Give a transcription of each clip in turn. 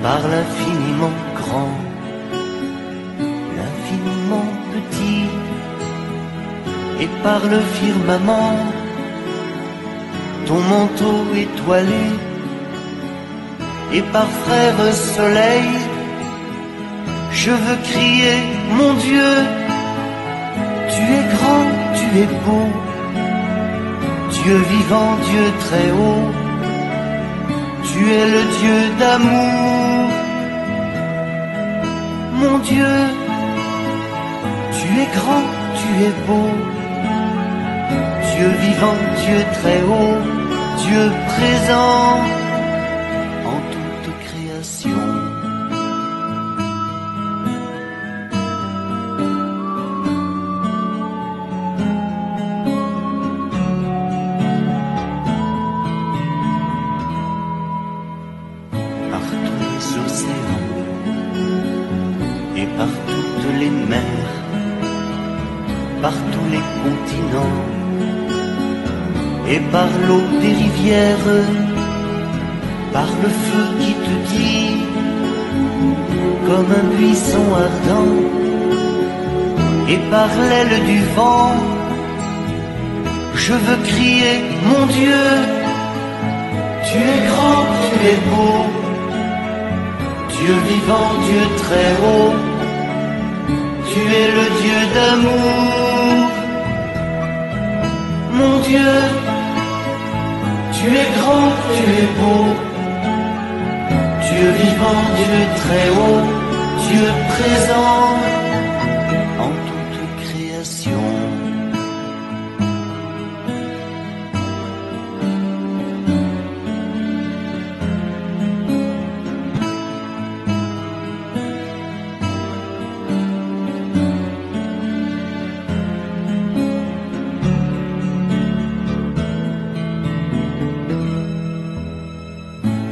par l'infiniment grand, l'infiniment petit, et par le firmament, ton manteau étoilé, et par frère soleil, je veux crier, mon Dieu, tu es grand, tu es beau, Dieu vivant, Dieu très haut, tu es le Dieu d'amour. Mon Dieu, tu es grand, tu es beau, Dieu vivant, Dieu très haut, Dieu présent en toute création. Par tous les océans et par toutes les mers, par tous les continents et par l'eau des rivières, par le feu qui te dit comme un buisson ardent, et par l'aile du vent, je veux crier, mon Dieu, tu es grand, tu es beau, Dieu vivant, Dieu très haut, tu es le Dieu d'amour. Mon Dieu, tu es grand, tu es beau, Dieu vivant, Dieu très haut, Dieu présent en toute création.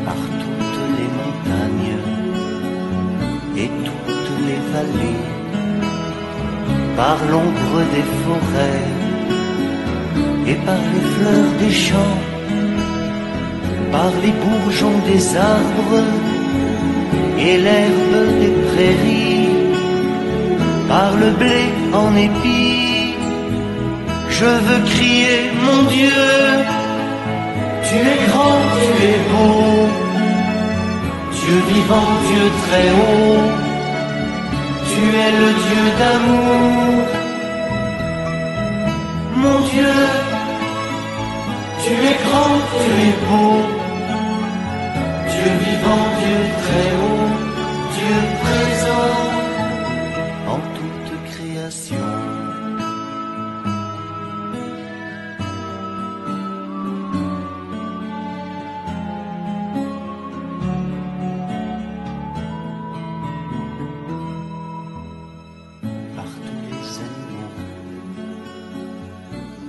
Par toutes les montagnes et toutes les vallées, par l'ombre des forêts et par les fleurs des champs, par les bourgeons des arbres et l'herbe des prairies, par le blé en épi, je veux crier, mon Dieu, tu es grand, tu es beau, Dieu vivant, Dieu très haut, tu es le Dieu d'amour. Mon Dieu, tu es grand, tu es beau, Dieu vivant, Dieu très haut, Dieu présent en toute création. Par tous les animaux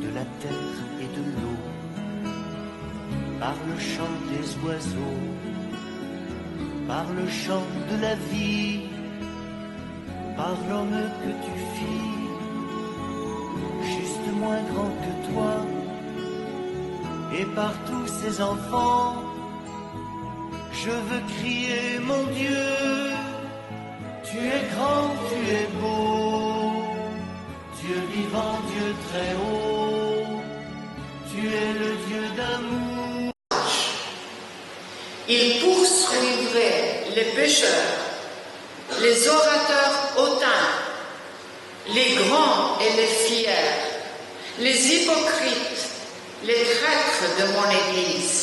de la terre et de l'eau, par le chant des oiseaux, par le chant de la vie, par l'homme que tu fis, juste moins grand que toi, et par tous ces enfants, je veux crier, mon Dieu, tu es grand, tu es beau, Dieu vivant, Dieu très haut, tu es le Dieu d'amour. Il poursuivrait les pécheurs, les orateurs hautains, les grands et les fiers, les hypocrites, les traîtres de mon Église.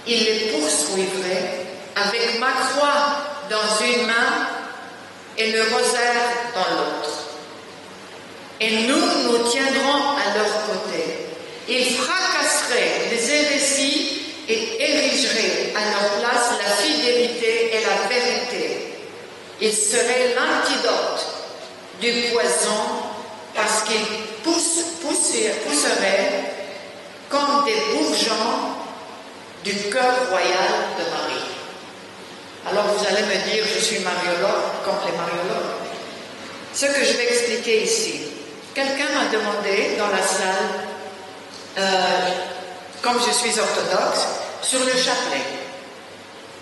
Il les poursuivrait avec ma croix dans une main et le rosaire dans l'autre. Et nous nous tiendrons à leur côté. Ils fracasseraient les hérésies et érigeraient à leur place la fidélité et la vérité. Ils seraient l'antidote du poison parce qu'ils pousseraient comme des bourgeons du cœur royal de Marie. Alors vous allez me dire, je suis mariologue, comme les mariologues. Ce que je vais expliquer ici, quelqu'un m'a demandé dans la salle, comme je suis orthodoxe, sur le chapelet.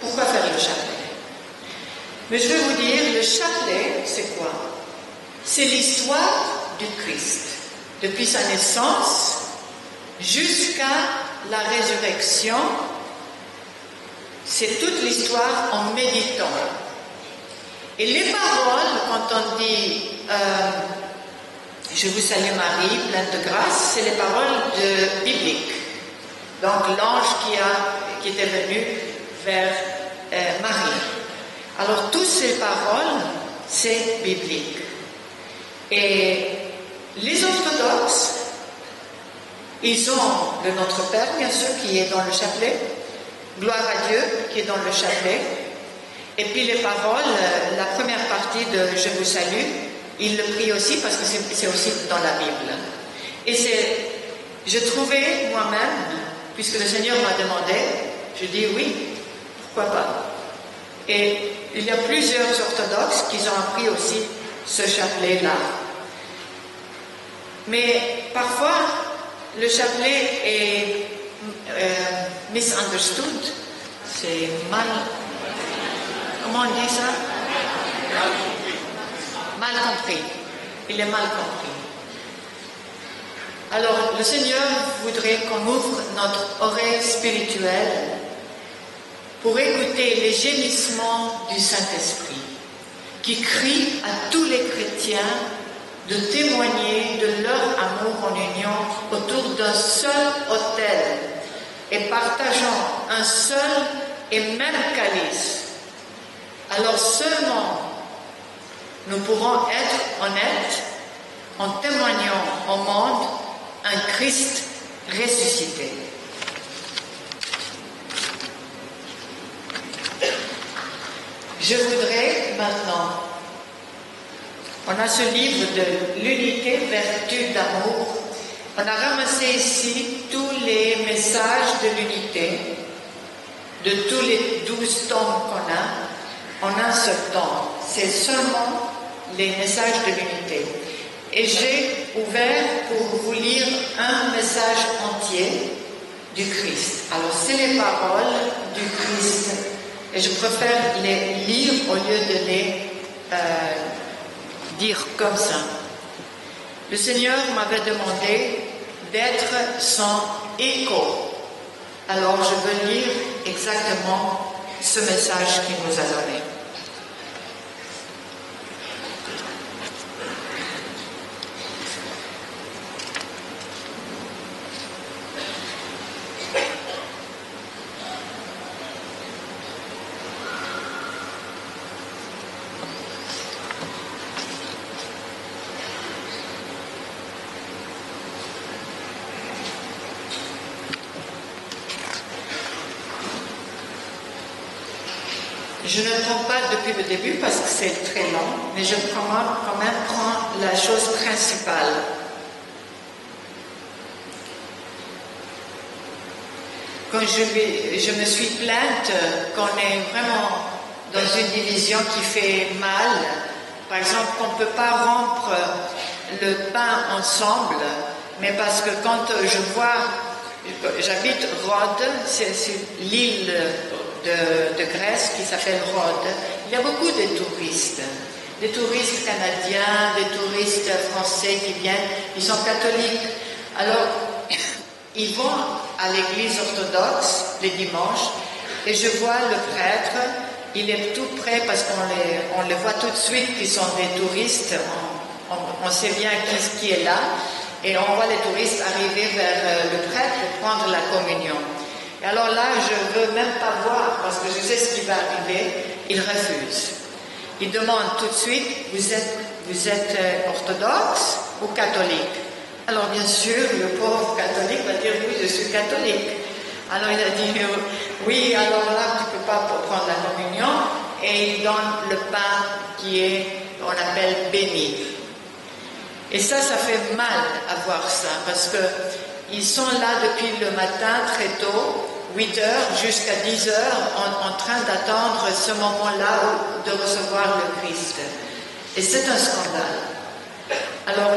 Pourquoi faire le chapelet? Mais je vais vous dire, le chapelet, c'est quoi? C'est l'histoire du Christ, depuis sa naissance jusqu'à la résurrection. C'est toute l'histoire en méditant. Et les paroles, quand on dit je vous salue Marie, pleine de grâce, c'est les paroles bibliques. Donc l'ange qui était venu vers Marie. Alors toutes ces paroles, c'est biblique. Et les orthodoxes, ils ont le Notre Père, bien sûr, qui est dans le chapelet, gloire à Dieu, qui est dans le chapelet, et puis les paroles, la première partie de Je vous salue, ils le prient aussi parce que c'est aussi dans la Bible. Et je trouvais moi-même, puisque le Seigneur m'a demandé, je dis oui, pourquoi pas. Et il y a plusieurs orthodoxes qui ont appris aussi ce chapelet-là. Mais parfois, le chapelet est misunderstood. C'est mal... Comment on dit ça? Mal compris. Il est mal compris. Alors, le Seigneur voudrait qu'on ouvre notre oreille spirituelle pour écouter les gémissements du Saint-Esprit, qui crie à tous les chrétiens de témoigner de leur amour en union autour d'un seul autel et partageant un seul et même calice. Alors seulement nous pourrons être honnêtes en témoignant au monde un Christ ressuscité. Je voudrais maintenant, on a ce livre de l'unité, vertu d'amour. On a ramassé ici tous les messages de l'unité, de tous les 12 tomes qu'on a, en un seul tome. C'est seulement les messages de l'unité. Et j'ai ouvert pour vous lire un message entier du Christ. Alors, c'est les paroles du Christ. Et je préfère les lire au lieu de les dire comme ça. Le Seigneur m'avait demandé d'être son écho. Alors, je veux lire exactement ce message qu'il nous a donné. Je ne prends pas depuis le début parce que c'est très long, mais je quand même prends la chose principale. Quand je me suis plainte qu'on est vraiment dans une division qui fait mal, par exemple qu'on ne peut pas rompre le pain ensemble, mais parce que quand je vois, j'habite Rhodes, c'est l'île de Grèce qui s'appelle Rhodes. Il y a beaucoup de touristes. Des touristes canadiens, des touristes français qui viennent, ils sont catholiques. Alors, ils vont à l'église orthodoxe les dimanches et je vois le prêtre, il est tout près parce qu'on les voit tout de suite qu'ils sont des touristes, on sait bien qui est là et on voit les touristes arriver vers le prêtre pour prendre la communion. Et alors là, je ne veux même pas voir parce que je sais ce qui va arriver. Il refuse. Il demande tout de suite, vous êtes orthodoxe ou catholique? Alors bien sûr, le pauvre catholique va dire oui, je suis catholique. Alors il a dit oui, alors là, tu ne peux pas prendre la communion. Et il donne le pain qui est, on appelle béni. Et ça fait mal à voir ça parce que ils sont là depuis le matin très tôt, 8 heures jusqu'à 10 heures, en train d'attendre ce moment-là de recevoir le Christ. Et c'est un scandale. Alors,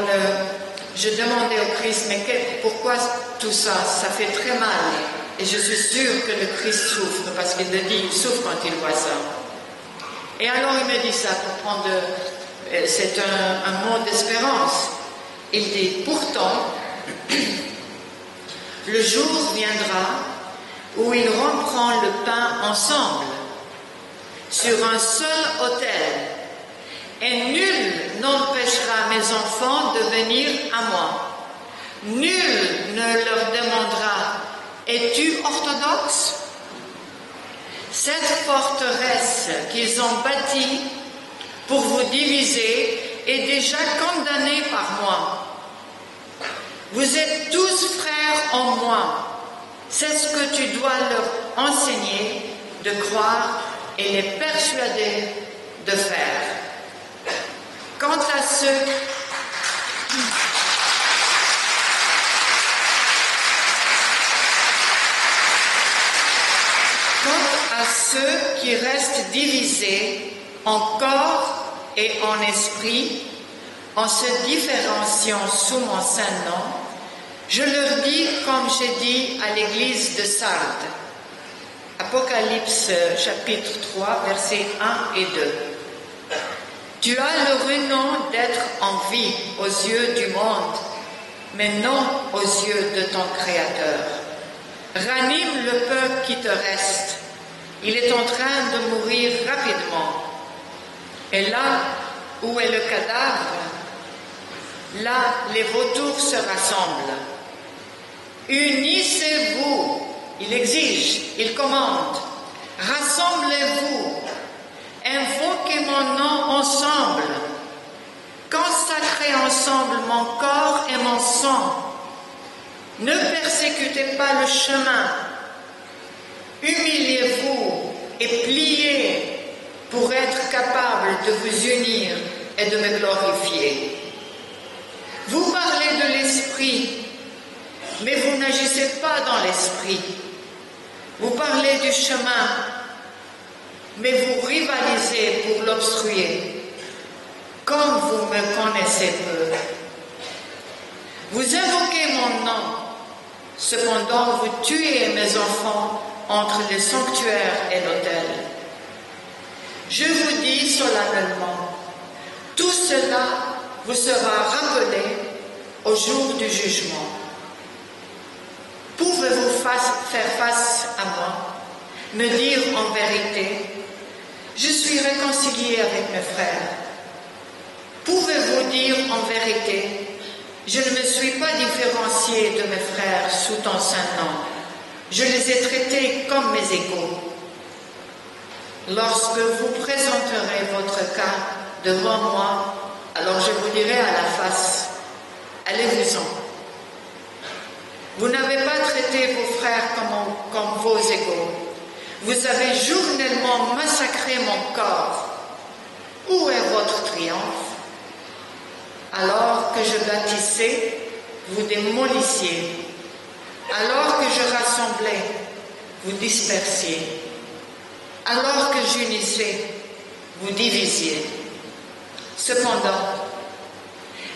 je demandais au Christ, mais pourquoi tout ça? Ça fait très mal. Et je suis sûre que le Christ souffre, parce qu'il le dit, il souffre quand il voit ça. Et alors il me dit ça pour prendre, c'est un mot d'espérance. Il dit, pourtant, le jour viendra où ils rompront le pain ensemble, sur un seul autel, et nul n'empêchera mes enfants de venir à moi. Nul ne leur demandera, es-tu orthodoxe? Cette forteresse qu'ils ont bâtie pour vous diviser est déjà condamnée par moi. Vous êtes tous frères en moi. C'est ce que tu dois leur enseigner de croire et les persuader de faire. Quant à ceux qui restent divisés en corps et en esprit, en se différenciant sous mon saint nom, je leur dis comme j'ai dit à l'église de Sardes. Apocalypse chapitre 3, versets 1 et 2. Tu as le renom d'être en vie aux yeux du monde, mais non aux yeux de ton Créateur. Ranime le peu qui te reste. Il est en train de mourir rapidement. Et là où est le cadavre, là les vautours se rassemblent. Unissez-vous, il exige, il commande. Rassemblez-vous, invoquez mon nom ensemble. Consacrez ensemble mon corps et mon sang. Ne persécutez pas le chemin. Humiliez-vous et pliez pour être capable de vous unir et de me glorifier. Vous parlez de l'esprit, mais vous n'agissez pas dans l'esprit. Vous parlez du chemin, mais vous rivalisez pour l'obstruer, comme vous me connaissez peu. Vous invoquez mon nom, cependant vous tuez mes enfants entre le sanctuaire et l'autel. Je vous dis solennellement, tout cela vous sera rappelé au jour du jugement. Pouvez-vous faire face à moi, me dire en vérité, je suis réconcilié avec mes frères? Pouvez-vous dire en vérité, je ne me suis pas différencié de mes frères sous ton saint nom, je les ai traités comme mes égaux? Lorsque vous présenterez votre cas devant moi, alors je vous dirai à la face, allez-vous-en. Vous n'avez pas traité vos frères comme vos égaux. Vous avez journellement massacré mon corps. Où est votre triomphe? Alors que je bâtissais, vous démolissiez. Alors que je rassemblais, vous dispersiez. Alors que j'unissais, vous divisiez. Cependant,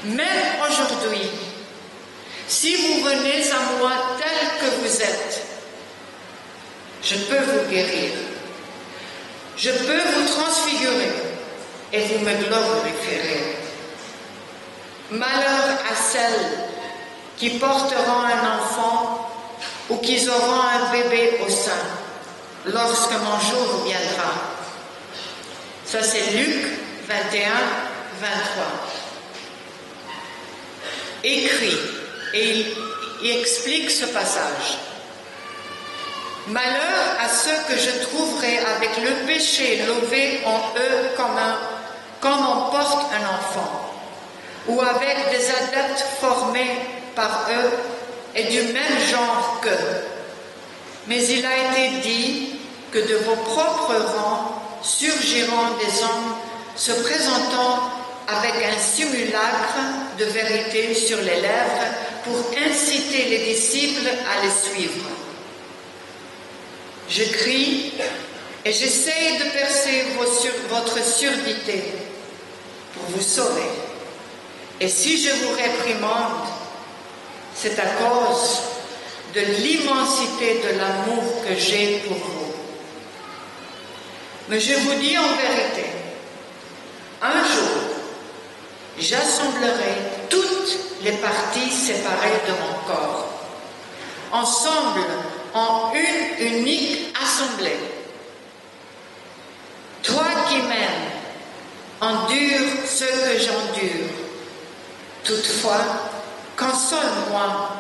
même aujourd'hui, si vous venez à moi tel que vous êtes, je peux vous guérir. Je peux vous transfigurer et vous me glorifierez. Malheur à celles qui porteront un enfant ou qui auront un bébé au sein lorsque mon jour viendra. Ça c'est Luc 21, 23. Écrit, et il explique ce passage. Malheur à ceux que je trouverai avec le péché levé en eux comme on porte un enfant, ou avec des adeptes formés par eux et du même genre qu'eux. Mais il a été dit que de vos propres rangs surgiront des hommes se présentant avec un simulacre de vérité sur les lèvres pour inciter les disciples à les suivre. Je crie et j'essaie de percer votre surdité pour vous sauver. Et si je vous réprimande, c'est à cause de l'immensité de l'amour que j'ai pour vous. Mais je vous dis en vérité, un jour, j'assemblerai toutes les parties séparées de mon corps, ensemble en une unique assemblée. Toi qui m'aimes, endure ce que j'endure. Toutefois, console-moi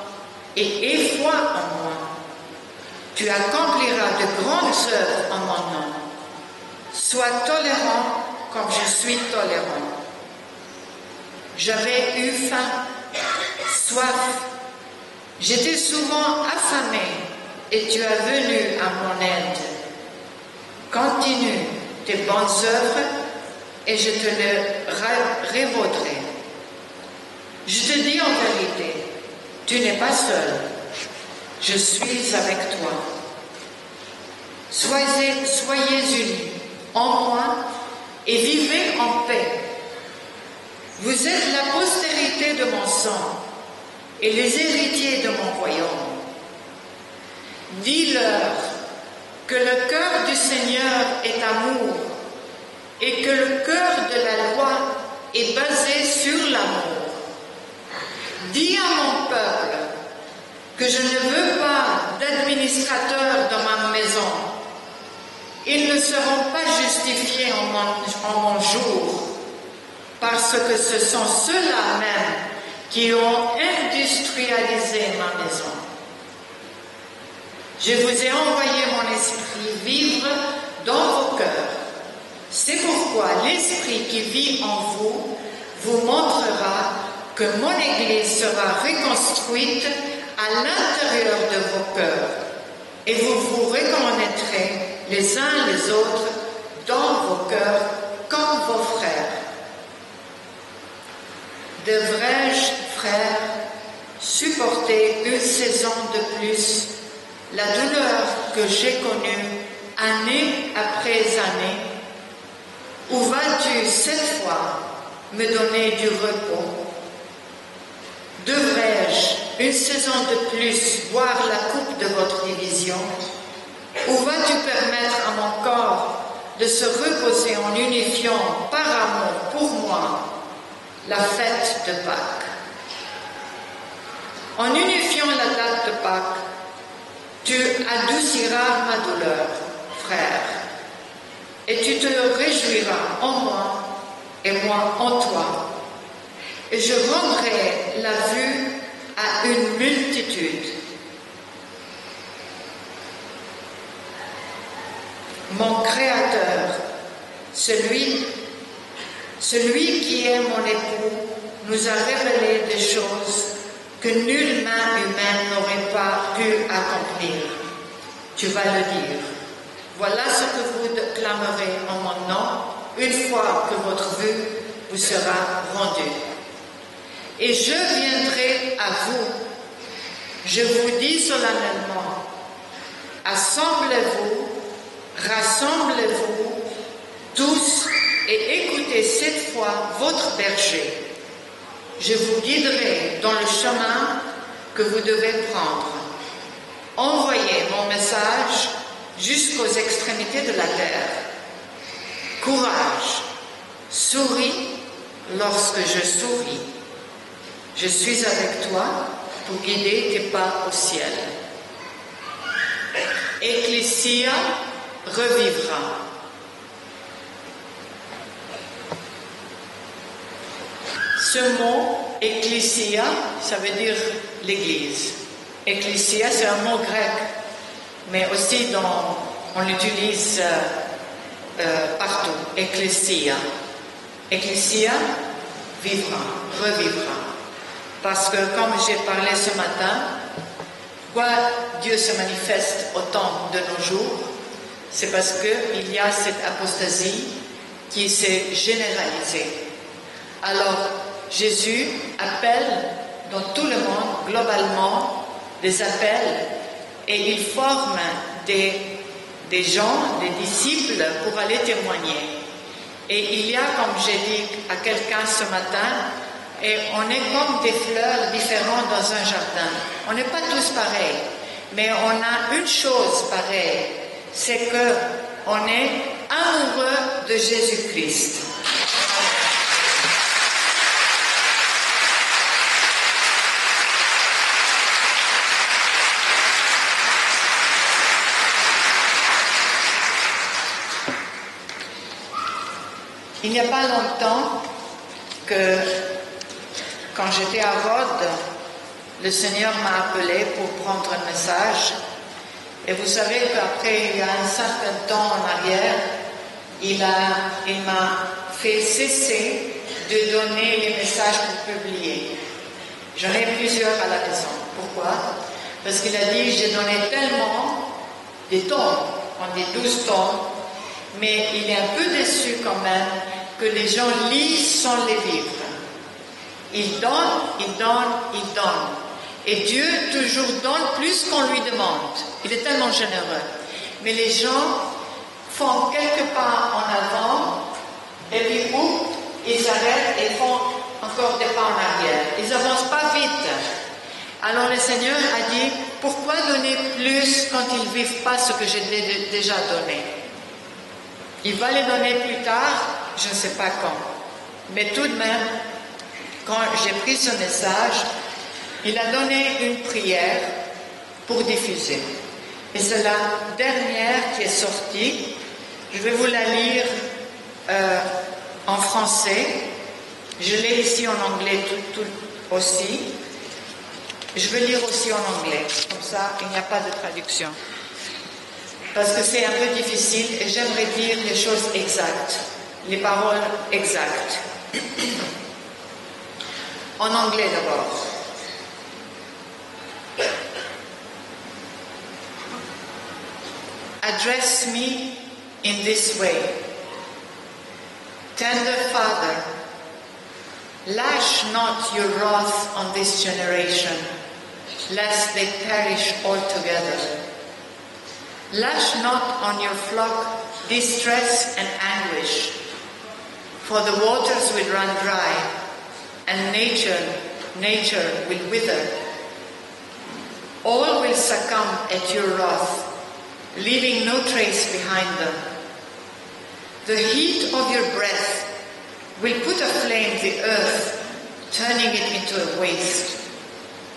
et aie foi en moi. Tu accompliras de grandes œuvres en mon nom. Sois tolérant comme je suis tolérant. J'avais eu faim, soif. J'étais souvent affamé et tu es venu à mon aide. Continue tes bonnes œuvres et je te les révaudrai. Je te dis en vérité, tu n'es pas seul. Je suis avec toi. Soyez unis en moi et vivez en paix. Vous êtes la postérité de mon sang et les héritiers de mon royaume. Dis-leur que le cœur du Seigneur est amour et que le cœur de la loi est basé sur l'amour. Dis à mon peuple que je ne veux pas d'administrateurs dans ma maison. Ils ne seront pas justifiés en mon jour, parce que ce sont ceux-là même qui ont industrialisé ma maison. Je vous ai envoyé mon esprit vivre dans vos cœurs. C'est pourquoi l'esprit qui vit en vous vous montrera que mon Église sera reconstruite à l'intérieur de vos cœurs et vous vous reconnaîtrez les uns les autres dans vos cœurs comme vos frères. Devrais-je, frères, supporter une saison de plus la douleur que j'ai connue année après année? Ou vas-tu cette fois me donner du repos? Devrais-je une saison de plus boire la coupe de votre division? Ou vas-tu permettre à mon corps de se reposer en unifiant par amour pour moi la fête de Pâques? En unifiant la date de Pâques, tu adouciras ma douleur, frère, et tu te réjouiras en moi et moi en toi. Et je rendrai la vue à une multitude. Mon Créateur, celui qui est mon époux, nous a révélé des choses que nulle main humaine n'aurait pas pu accomplir. Tu vas le dire. Voilà ce que vous clamerez en mon nom, une fois que votre vue vous sera rendue. Et je viendrai à vous. Je vous dis solennellement, assemblez-vous, rassemblez-vous tous et écoutez cette fois votre berger. Je vous guiderai dans le chemin que vous devez prendre. Envoyez mon message jusqu'aux extrémités de la terre. Courage, souris lorsque je souris. Je suis avec toi pour guider tes pas au ciel. Ecclésia revivra. Ce mot, ecclésia, ça veut dire l'église. Ecclésia, c'est un mot grec, mais aussi on l'utilise partout. Ecclésia. Ecclésia vivra, revivra. Parce que, comme j'ai parlé ce matin, pourquoi Dieu se manifeste autant de nos jours, c'est parce qu'il y a cette apostasie qui s'est généralisée. Alors, Jésus appelle dans tout le monde, globalement, des appels, et il forme des gens, des disciples, pour aller témoigner. Et il y a, comme j'ai dit à quelqu'un ce matin, et on est comme des fleurs différentes dans un jardin. On n'est pas tous pareils, mais on a une chose pareille, c'est que on est amoureux de Jésus-Christ. Il n'y a pas longtemps que, quand j'étais à Rhodes, le Seigneur m'a appelé pour prendre un message. Et vous savez qu'après, il y a un certain temps en arrière, il m'a fait cesser de donner les messages pour publier. J'en ai plusieurs à la maison. Pourquoi? Parce qu'il a dit, j'ai donné tellement des tomes, on dit 12 tomes, mais il est un peu déçu quand même que les gens lisent sans les vivre. Il donne, il donne, il donne. Et Dieu toujours donne plus qu'on lui demande. Il est tellement généreux. Mais les gens font quelques pas en avant, et puis ils arrêtent et font encore des pas en arrière. Ils n'avancent pas vite. Alors le Seigneur a dit, pourquoi donner plus quand ils ne vivent pas ce que j'ai déjà donné? Il va les donner plus tard, je ne sais pas quand. Mais tout de même, quand j'ai pris ce message, il a donné une prière pour diffuser. Et c'est la dernière qui est sortie. Je vais vous la lire en français. Je l'ai ici en anglais tout aussi. Je vais lire aussi en anglais. Comme ça, il n'y a pas de traduction. Parce que c'est un peu difficile et j'aimerais dire les choses exactes, les paroles exactes. En anglais d'abord. Address me in this way. Tender Father, lash not your wrath on this generation, lest they perish altogether. Lash not on your flock distress and anguish, for the waters will run dry, and nature will wither. All will succumb at your wrath, leaving no trace behind them. The heat of your breath will put aflame the earth, turning it into a waste.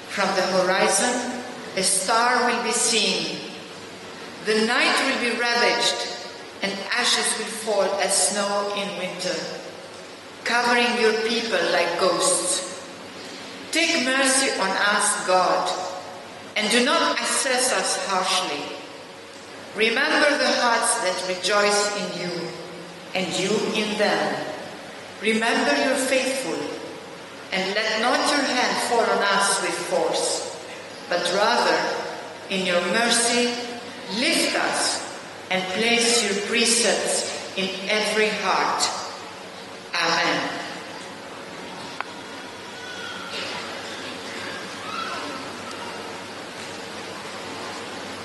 From the horizon, a star will be seen. The night will be ravaged, and ashes will fall as snow in winter, covering your people like ghosts. Take mercy on us, God, and do not assess us harshly. Remember the hearts that rejoice in you, and you in them. Remember your faithful, and let not your hand fall on us with force, but rather, in your mercy, lift us and place your precepts in every heart. Amen.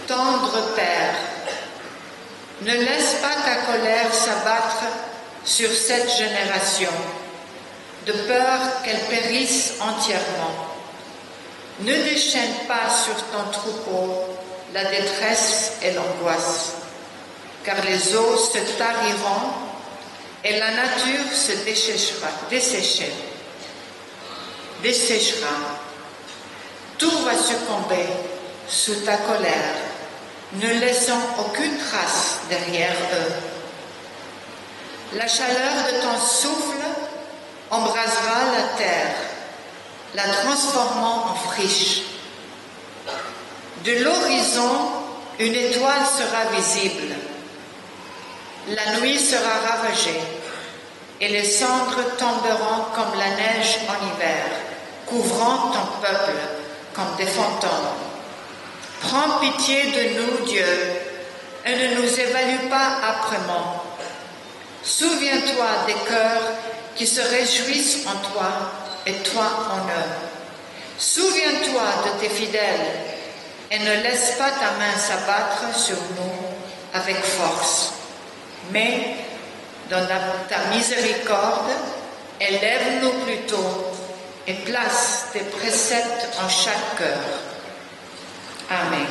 Tendre Père, ne laisse pas ta colère s'abattre sur cette génération, de peur qu'elle périsse entièrement. Ne déchaîne pas sur ton troupeau la détresse et l'angoisse, car les eaux se tariront et la nature se desséchera. Tout va succomber sous ta colère, ne laissant aucune trace derrière eux. La chaleur de ton souffle embrasera la terre, la transformant en friche. De l'horizon, une étoile sera visible. La nuit sera ravagée et les cendres tomberont comme la neige en hiver, couvrant ton peuple comme des fantômes. Prends pitié de nous, Dieu, et ne nous évalue pas âprement. Souviens-toi des cœurs qui se réjouissent en toi et toi en eux. Souviens-toi de tes fidèles et ne laisse pas ta main s'abattre sur nous avec force. Mais, dans ta miséricorde, élève-nous plutôt et place tes préceptes en chaque cœur. Amen.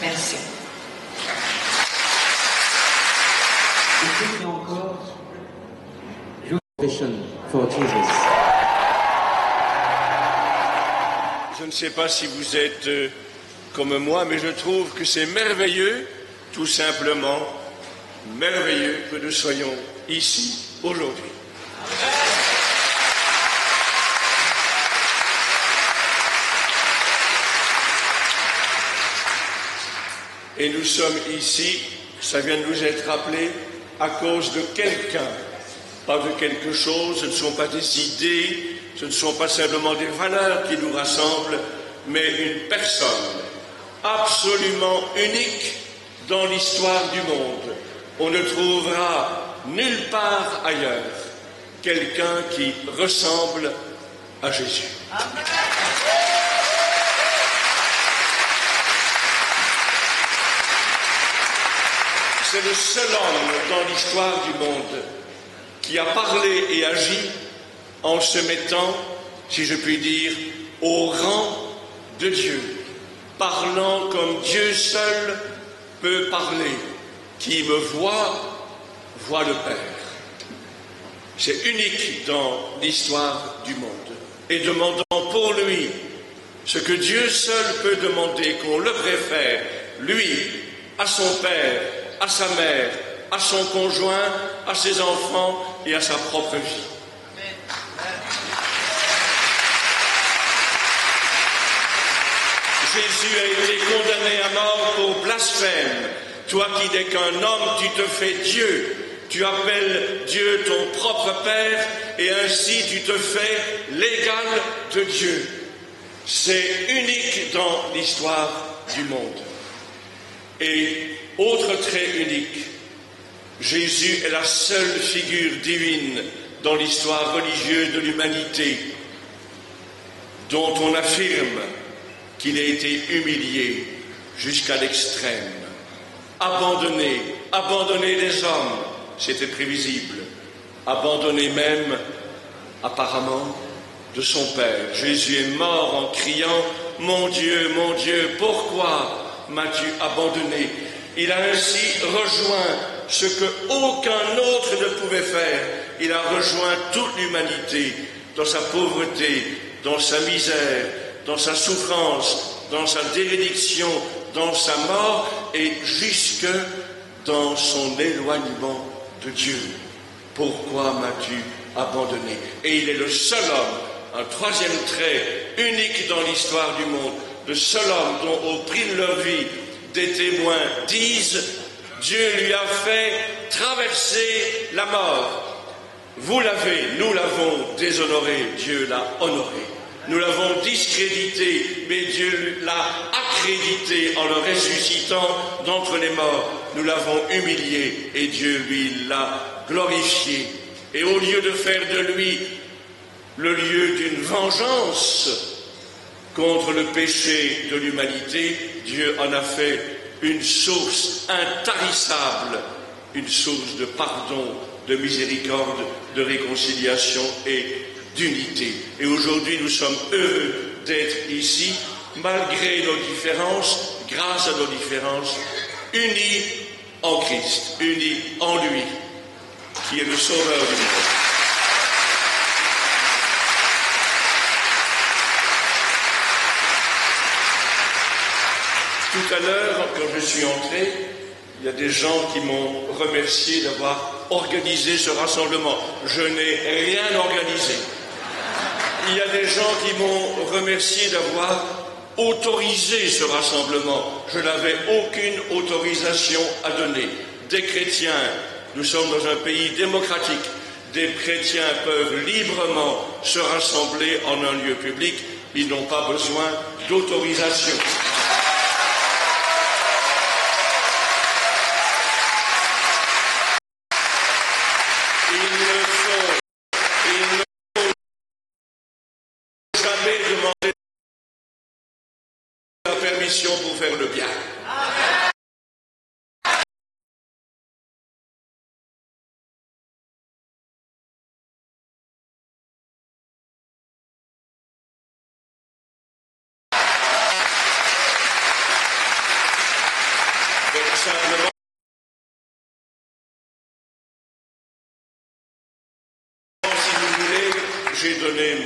Merci. For Jesus. Je ne sais pas si vous êtes comme moi, mais je trouve que c'est merveilleux, tout simplement merveilleux que nous soyons ici aujourd'hui. Et nous sommes ici, ça vient de nous être rappelé, à cause de quelqu'un, pas de quelque chose. Ce ne sont pas des idées, ce ne sont pas simplement des valeurs qui nous rassemblent, mais une personne absolument unique dans l'histoire du monde. On ne trouvera nulle part ailleurs quelqu'un qui ressemble à Jésus. C'est le seul homme dans l'histoire du monde qui a parlé et agi en se mettant, si je puis dire, au rang de Dieu, parlant comme Dieu seul peut parler. Qui me voit, voit le Père. C'est unique dans l'histoire du monde. Et demandant pour lui ce que Dieu seul peut demander, qu'on le préfère, lui, à son Père, à sa mère, à son conjoint, à ses enfants et à sa propre vie. Jésus a été condamné à mort pour blasphème. Toi qui n'es qu'un homme, tu te fais Dieu. Tu appelles Dieu ton propre Père et ainsi tu te fais l'égal de Dieu. C'est unique dans l'histoire du monde. Et autre trait unique, Jésus est la seule figure divine dans l'histoire religieuse de l'humanité dont on affirme qu'il a été humilié jusqu'à l'extrême, abandonné des hommes, c'était prévisible, abandonné même, apparemment, de son Père. Jésus est mort en criant « Mon Dieu, pourquoi m'as-tu abandonné ?» Il a ainsi rejoint ce que aucun autre ne pouvait faire. Il a rejoint toute l'humanité dans sa pauvreté, dans sa misère, dans sa souffrance, dans sa dérédiction, dans sa mort et jusque dans son éloignement de Dieu. Pourquoi m'as-tu abandonné? Et il est le seul homme, un troisième trait unique dans l'histoire du monde, le seul homme dont au prix de leur vie, des témoins disent Dieu lui a fait traverser la mort. Vous l'avez, nous l'avons déshonoré, Dieu l'a honoré. Nous l'avons discrédité, mais Dieu l'a accrédité en le ressuscitant d'entre les morts. Nous l'avons humilié et Dieu lui l'a glorifié. Et au lieu de faire de lui le lieu d'une vengeance contre le péché de l'humanité, Dieu en a fait une source intarissable, une source de pardon, de miséricorde, de réconciliation et d'unité. Et aujourd'hui, nous sommes heureux d'être ici, malgré nos différences, grâce à nos différences, unis en Christ, unis en lui, qui est le Sauveur du monde. Tout à l'heure, quand je suis entré, il y a des gens qui m'ont remercié d'avoir organisé ce rassemblement. Je n'ai rien organisé. Il y a des gens qui m'ont remercié d'avoir autorisé ce rassemblement. Je n'avais aucune autorisation à donner. Des chrétiens, nous sommes dans un pays démocratique, des chrétiens peuvent librement se rassembler en un lieu public. Ils n'ont pas besoin d'autorisation. Pour faire le bien. simplement si vous voulez, j'ai donné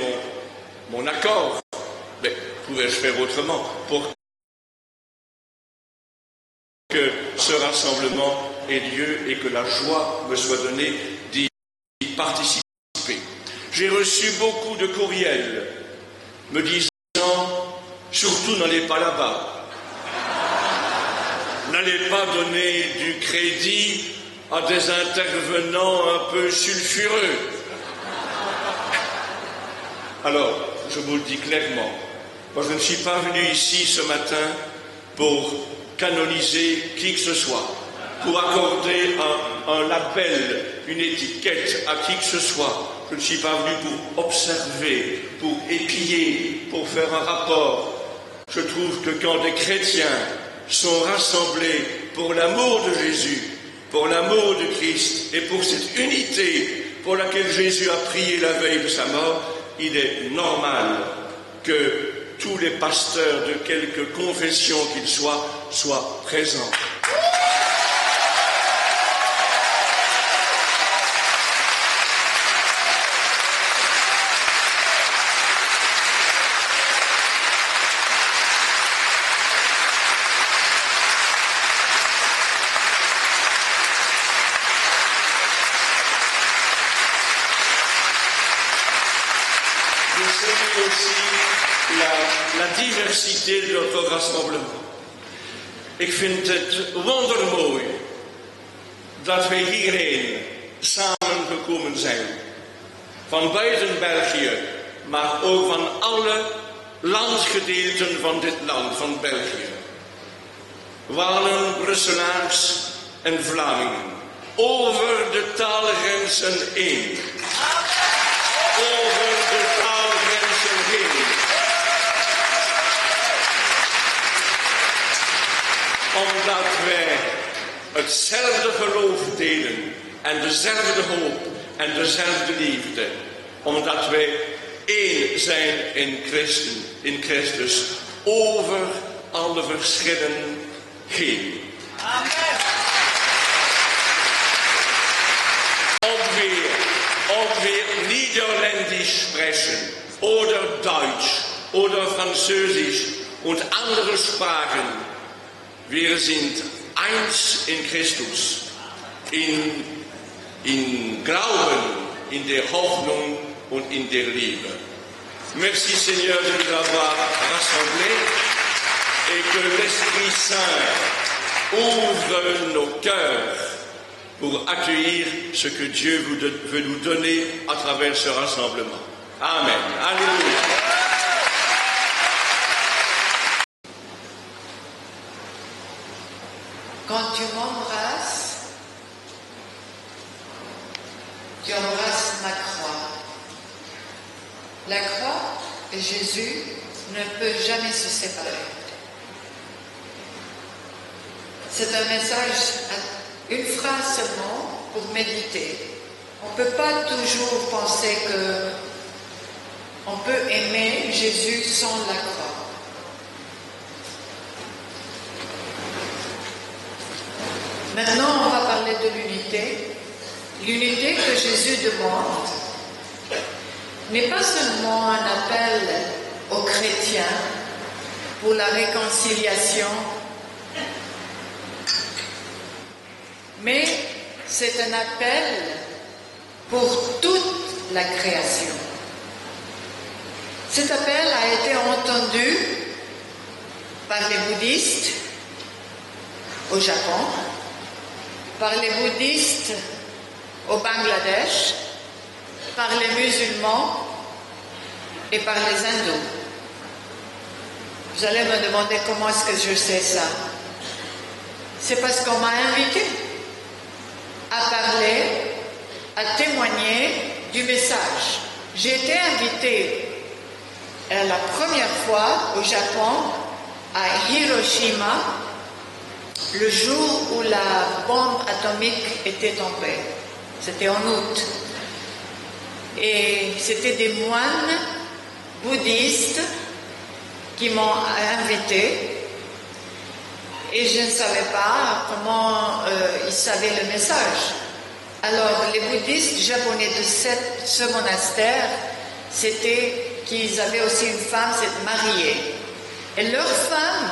mon accord. Mais pouvais-je faire autrement pour que ce rassemblement ait lieu et que la joie me soit donnée d'y participer. J'ai reçu beaucoup de courriels me disant « Surtout n'allez pas là-bas. N'allez pas donner du crédit à des intervenants un peu sulfureux. » Alors, je vous le dis clairement, moi je ne suis pas venu ici ce matin pour canoniser qui que ce soit, pour accorder un label, une étiquette à qui que ce soit. Je ne suis pas venu pour observer, pour épier, pour faire un rapport. Je trouve que quand des chrétiens sont rassemblés pour l'amour de Jésus, pour l'amour de Christ et pour cette unité pour laquelle Jésus a prié la veille de sa mort, il est normal que tous les pasteurs de quelque confession qu'ils soient présents. La diversiteit de notre rassemblement. Ik vind het wondermooi dat wij hierheen samengekomen zijn. Van buiten België, maar ook van alle landgedeelten van dit land, van België. Walen, Brusselaars en Vlamingen. Over de taalgrenzen heen. Over de taalgrenzen heen. Omdat wij hetzelfde geloof delen en dezelfde hoop en dezelfde liefde. Omdat wij één zijn in Christus over alle verschillen heen. Amen. Ob wir Niederländisch sprechen oder Deutsch oder Französisch und andere Sprachen. Wir sind eins in Christus, in Glauben, in der Hoffnung und in der Liebe. Merci Seigneur de nous avoir rassemblés et que l'Esprit Saint ouvre nos cœurs pour accueillir ce que Dieu veut nous donner à travers ce rassemblement. Amen. Alléluia. Quand tu m'embrasses, tu embrasses ma croix. La croix et Jésus ne peuvent jamais se séparer. C'est un message, une phrase seulement pour méditer. On ne peut pas toujours penser qu'on peut aimer Jésus sans la croix. Maintenant, on va parler de l'unité. L'unité que Jésus demande n'est pas seulement un appel aux chrétiens pour la réconciliation, mais c'est un appel pour toute la création. Cet appel a été entendu par les bouddhistes au Japon, par les bouddhistes au Bangladesh, par les musulmans et par les hindous. Vous allez me demander comment est-ce que je sais ça. C'est parce qu'on m'a invité à parler, à témoigner du message. J'ai été invitée la première fois au Japon, à Hiroshima, le jour où la bombe atomique était tombée. C'était en août. Et c'était des moines bouddhistes qui m'ont invité. et je ne savais pas comment ils savaient le message. Alors, les bouddhistes japonais de ce monastère, c'était qu'ils avaient aussi une femme, c'est mariée. Et leurs femmes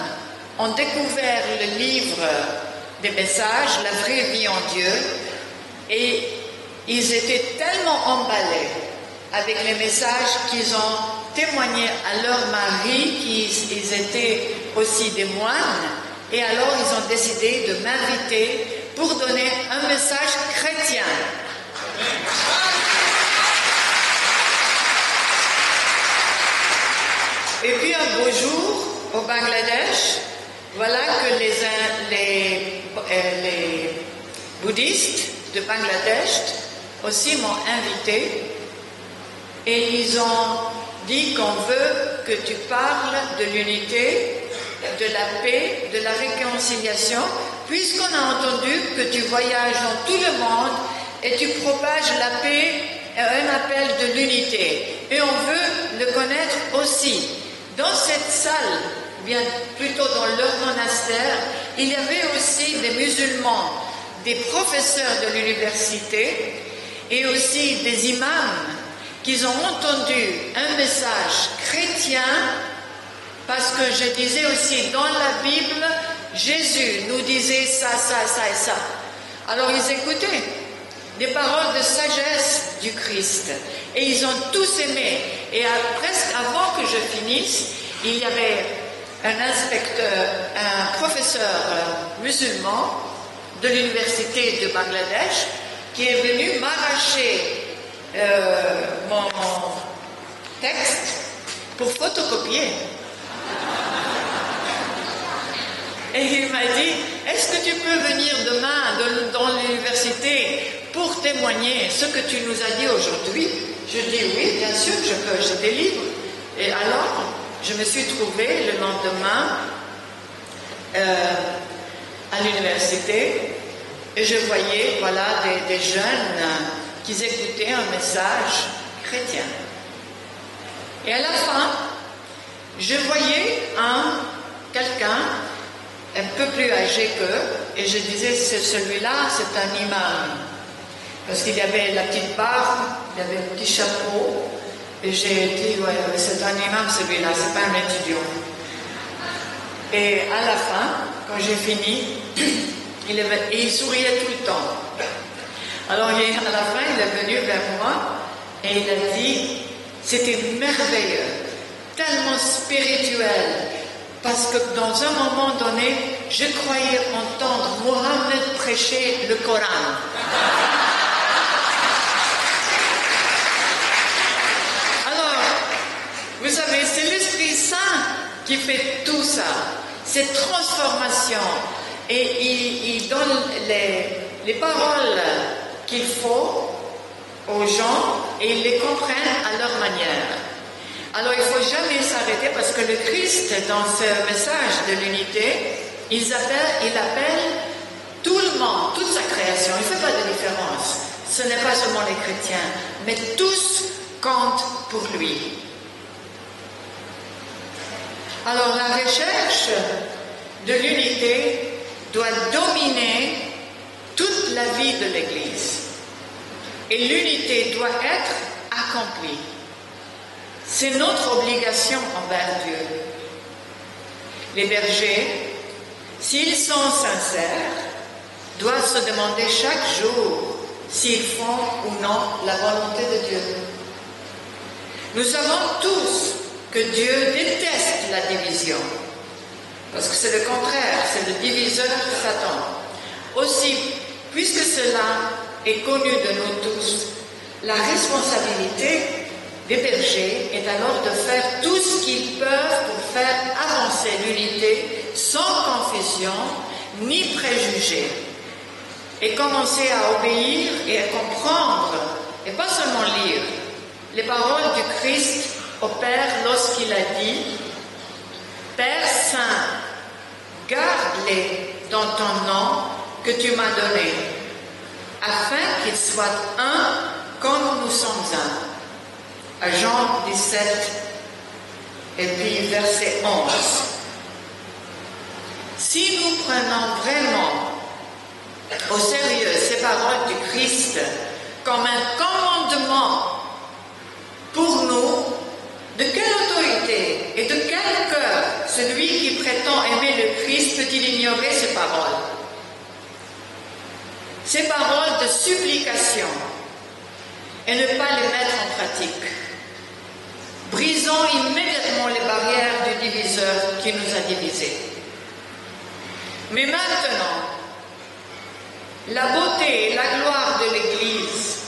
ont découvert le livre des messages, La vraie vie en Dieu, et ils étaient tellement emballés avec les messages qu'ils ont témoigné à leur mari, qu'ils étaient aussi des moines, et alors ils ont décidé de m'inviter pour donner un message chrétien. Et puis un beau jour, au Bangladesh, voilà que les bouddhistes de Bangladesh aussi m'ont invité et ils ont dit qu'on veut que tu parles de l'unité, de la paix, de la réconciliation, puisqu'on a entendu que tu voyages dans tout le monde et tu propages la paix et un appel de l'unité. Et on veut le connaître aussi. Dans cette salle, bien plutôt dans leur monastère, il y avait aussi des musulmans, des professeurs de l'université et aussi des imams qui ont entendu un message chrétien, parce que je disais aussi dans la Bible, Jésus nous disait ça, ça, ça et ça. Alors ils écoutaient des paroles de sagesse du Christ et ils ont tous aimé. Et presque avant que je finisse, il y avait un inspecteur, un professeur musulman de l'université de Bangladesh qui est venu m'arracher mon texte pour photocopier. Et il m'a dit, est-ce que tu peux venir demain dans l'université pour témoigner ce que tu nous as dit aujourd'hui? Je dis oui, bien sûr, je peux, j'ai des livres. Et alors, je me suis trouvée le lendemain à l'université et je voyais voilà, des jeunes qui écoutaient un message chrétien. Et à la fin, je voyais quelqu'un un peu plus âgé qu'eux, et je disais, celui-là, c'est un imam. Parce qu'il y avait la petite barbe, il y avait le petit chapeau, et j'ai dit, ouais, c'est un imam celui-là, c'est pas un étudiant. Et à la fin, quand j'ai fini, il souriait tout le temps. Alors à la fin, il est venu vers moi, et il a dit, c'était merveilleux, tellement spirituel, parce que dans un moment donné, je croyais entendre Mohammed prêcher le Coran. Alors, vous savez, c'est l'Esprit Saint qui fait tout ça, cette transformation, et il donne les paroles qu'il faut aux gens, et ils les comprennent à leur manière. Alors il ne faut jamais s'arrêter parce que le Christ, dans ce message de l'unité, il appelle tout le monde, toute sa création. Il ne fait pas de différence. Ce n'est pas seulement les chrétiens, mais tous comptent pour lui. Alors la recherche de l'unité doit dominer toute la vie de l'Église. Et l'unité doit être accomplie. C'est notre obligation envers Dieu. Les bergers, s'ils sont sincères, doivent se demander chaque jour s'ils font ou non la volonté de Dieu. Nous savons tous que Dieu déteste la division, parce que c'est le contraire, c'est le diviseur Satan. Aussi, puisque cela est connu de nous tous, la responsabilité des bergers est alors de faire tout ce qu'ils peuvent pour faire avancer l'unité sans confusion ni préjugés et commencer à obéir et à comprendre et pas seulement lire les paroles du Christ au Père lorsqu'il a dit « Père Saint, garde-les dans ton nom que tu m'as donné, afin qu'ils soient un comme nous sommes un. » À Jean 17, et puis verset 11. si nous prenons vraiment au sérieux ces paroles du Christ comme un commandement pour nous, de quelle autorité et de quel cœur celui qui prétend aimer le Christ peut-il ignorer ces paroles? Ces paroles de supplication et ne pas les mettre en pratique. Brisons immédiatement les barrières du diviseur qui nous a divisés. Mais maintenant, la beauté et la gloire de l'Église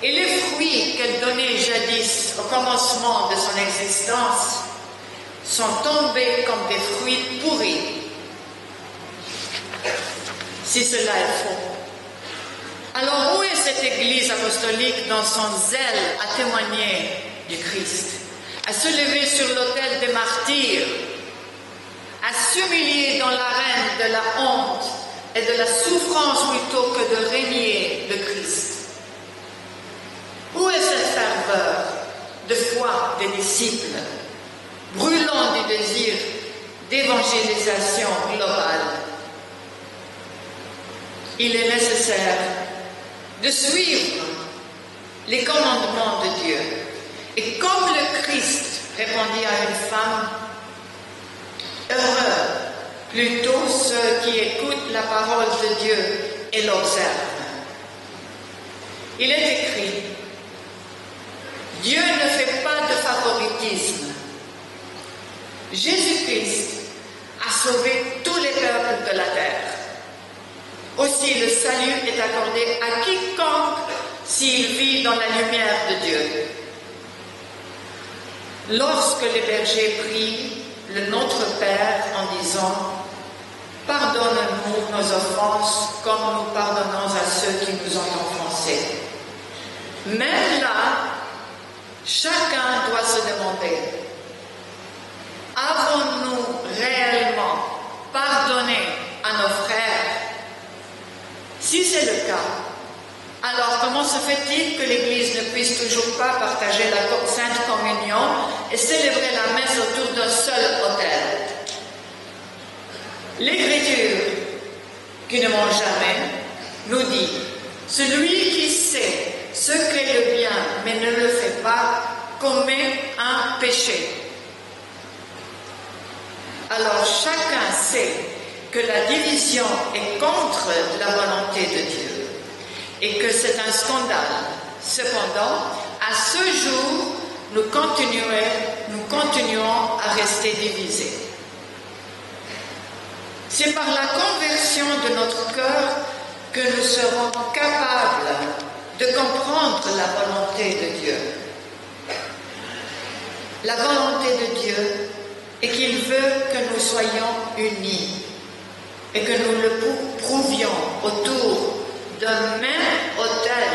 et les fruits qu'elle donnait jadis au commencement de son existence sont tombés comme des fruits pourris. Si cela est faux, alors où est cette Église apostolique dans son zèle à témoigner du Christ, à se lever sur l'autel des martyrs, à s'humilier dans l'arène de la honte et de la souffrance plutôt que de régner le Christ? Où est cette ferveur de foi des disciples, brûlant du désir d'évangélisation globale? Il est nécessaire de suivre les commandements de Dieu. Et comme le Christ répondit à une femme, heureux plutôt ceux qui écoutent la parole de Dieu et l'observent. Il est écrit, Dieu ne fait pas de favoritisme. Jésus-Christ a sauvé tous les peuples de la terre. Aussi le salut est accordé à quiconque s'il vit dans la lumière de Dieu. Lorsque les bergers prient le Notre Père en disant « Pardonne-nous nos offenses comme nous pardonnons à ceux qui nous ont offensés », même là, chacun doit se demander, avons-nous réellement pardonné à nos frères? Si c'est le cas, alors comment se fait-il que l'Église ne puisse toujours pas partager la Sainte Communion et célébrer la messe autour d'un seul autel? L'Écriture, qui ne ment jamais, nous dit « Celui qui sait ce qu'est le bien, mais ne le fait pas, commet un péché. » Alors chacun sait que la division est contre la volonté de Dieu et que c'est un scandale. Cependant, à ce jour, nous continuons à rester divisés. C'est par la conversion de notre cœur que nous serons capables de comprendre la volonté de Dieu. La volonté de Dieu est qu'il veut que nous soyons unis et que nous le prouvions autour d'un même autel.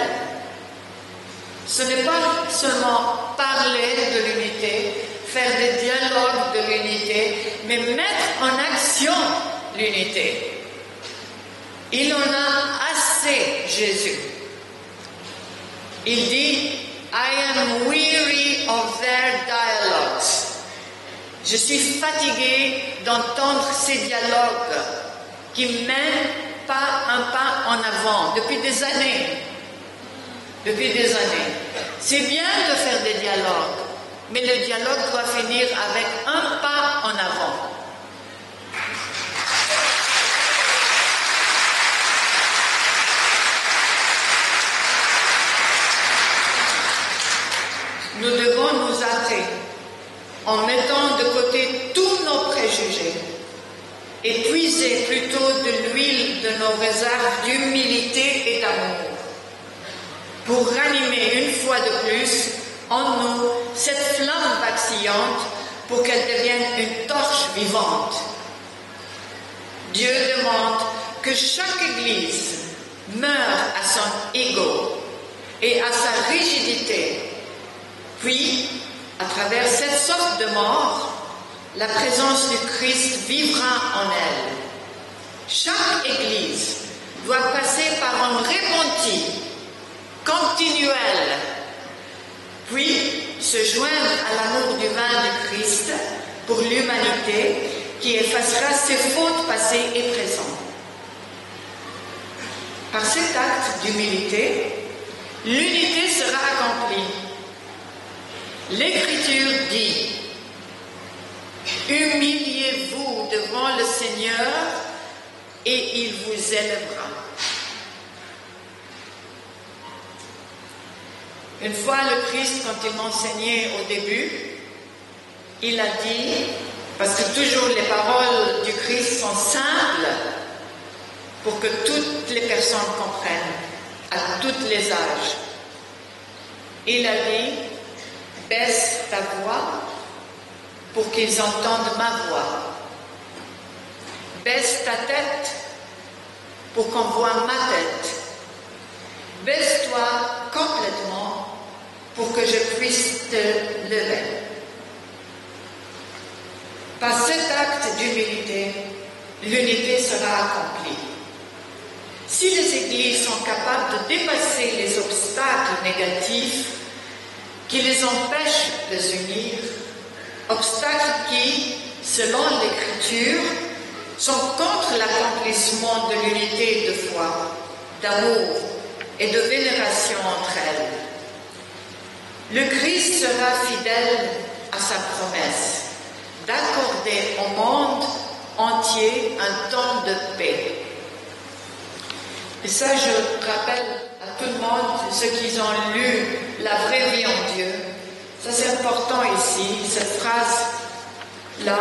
Ce n'est pas seulement parler de l'unité, faire des dialogues de l'unité, mais mettre en action l'unité. Il en a assez, Jésus. Il dit, I am weary of their dialogues. Je suis fatigué d'entendre ces dialogues qui mènent pas un pas en avant depuis des années. Depuis des années. C'est bien de faire des dialogues, mais le dialogue doit finir avec un pas en avant. Nous devons nous hâter en mettant de côté tous nos préjugés et puiser plutôt de l'huile de nos réserves d'humilité et d'amour pour ranimer une fois de plus en nous cette flamme vacillante pour qu'elle devienne une torche vivante. Dieu demande que chaque Église meure à son ego et à sa rigidité. Puis, à travers cette sorte de mort, la présence du Christ vivra en elle. Chaque Église doit passer par un repenti continuel, puis se joindre à l'amour du vin du Christ pour l'humanité qui effacera ses fautes passées et présentes. Par cet acte d'humilité, l'unité sera accomplie. L'Écriture dit « Humiliez-vous devant le Seigneur et il vous élèvera. » Une fois le Christ, quand il m'enseignait au début, il a dit, parce que toujours les paroles du Christ sont simples, pour que toutes les personnes comprennent, à tous les âges. Il a dit, baisse ta voix pour qu'ils entendent ma voix. Baisse ta tête pour qu'on voit ma tête. Baisse-toi complètement pour que je puisse te lever. Par cet acte d'humilité, l'unité sera accomplie. Si les églises sont capables de dépasser les obstacles négatifs qui les empêchent de s'unir, obstacles qui, selon l'Écriture, sont contre l'accomplissement de l'unité de foi, d'amour et de vénération entre elles, le Christ sera fidèle à sa promesse d'accorder au monde entier un temps de paix. Et ça, je rappelle à tout le monde, ceux qui ont lu La vraie vie en Dieu, ça c'est important ici, cette phrase-là,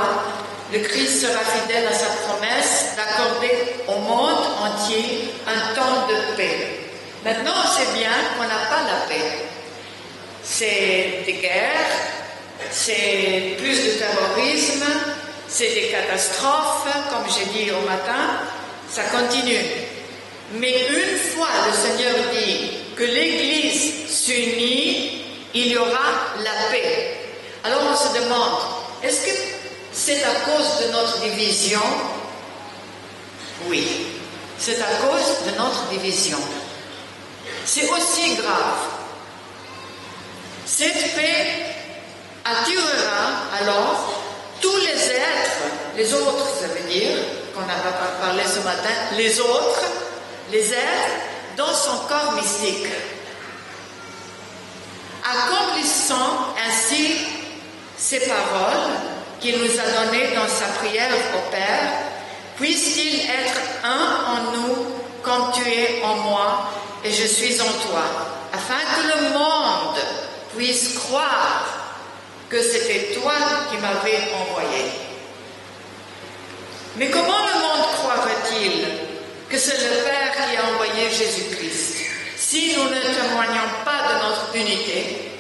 le Christ sera fidèle à sa promesse d'accorder au monde entier un temps de paix. Maintenant, on sait bien qu'on n'a pas la paix. C'est des guerres, c'est plus de terrorisme, c'est des catastrophes, comme j'ai dit au matin, ça continue. Mais une fois le Seigneur dit que l'Église s'unit, il y aura la paix. Alors on se demande, est-ce que c'est à cause de notre division? Oui, c'est à cause de notre division. C'est aussi grave. Cette paix attirera alors tous les êtres, les autres, ça veut dire, qu'on n'a pas parlé ce matin, les autres, les êtres dans son corps mystique, accomplissant ainsi ces paroles qu'il nous a données dans sa prière au Père, puisse-t-il être un en nous comme tu es en moi et je suis en toi, afin que le monde puisse croire que c'était toi qui m'avais envoyé. Mais comment le monde croirait-il que c'est le Père qui a envoyé Jésus-Christ si nous ne témoignons pas de notre unité?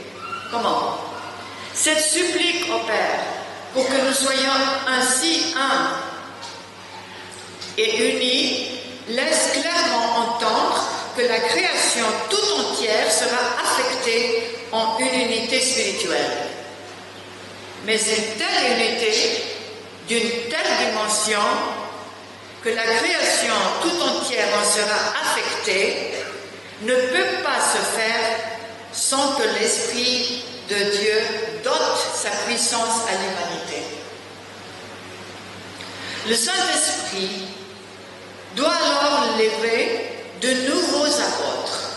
Comment? Cette supplique au Père pour que nous soyons ainsi un et unis laisse clairement entendre que la création tout entière sera affectée en une unité spirituelle. Mais une telle unité, d'une telle dimension, que la création tout entière en sera affectée, ne peut pas se faire sans que l'Esprit de Dieu dote sa puissance à l'humanité. Le Saint-Esprit doit alors lever de nouveaux apôtres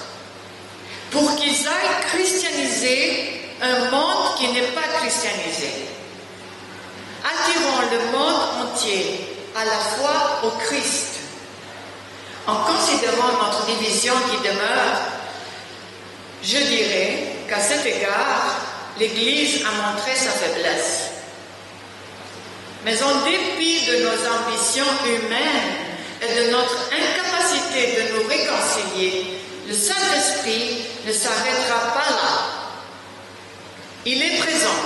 pour qu'ils aillent christianiser un monde qui n'est pas christianisé, attirant le monde entier à la fois au Christ. En considérant notre division qui demeure, je dirais qu'à cet égard, l'Église a montré sa faiblesse. Mais en dépit de nos ambitions humaines et de notre incapacité de nous réconcilier, le Saint-Esprit ne s'arrêtera pas là. Il est présent,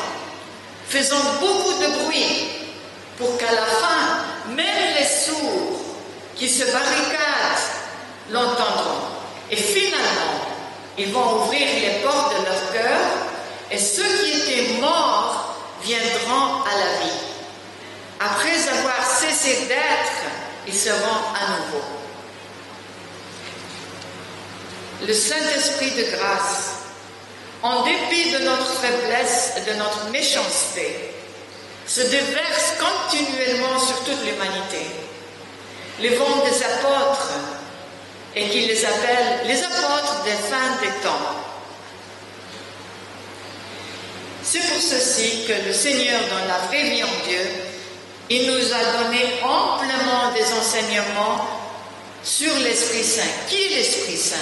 faisant beaucoup de bruit pour qu'à la fin, même les sourds qui se barricadent l'entendront. Et finalement, ils vont ouvrir les portes de leur cœur et ceux qui étaient morts viendront à la vie. Après avoir cessé d'être, ils seront à nouveau. Le Saint-Esprit de grâce, en dépit de notre faiblesse et de notre méchanceté, se déverse continuellement sur toute l'humanité. Les vents des apôtres, et qui les appelle les apôtres des fins des temps. C'est pour ceci que le Seigneur, dans la vraie vie en Dieu, il nous a donné amplement des enseignements sur l'Esprit Saint. Qui est l'Esprit Saint?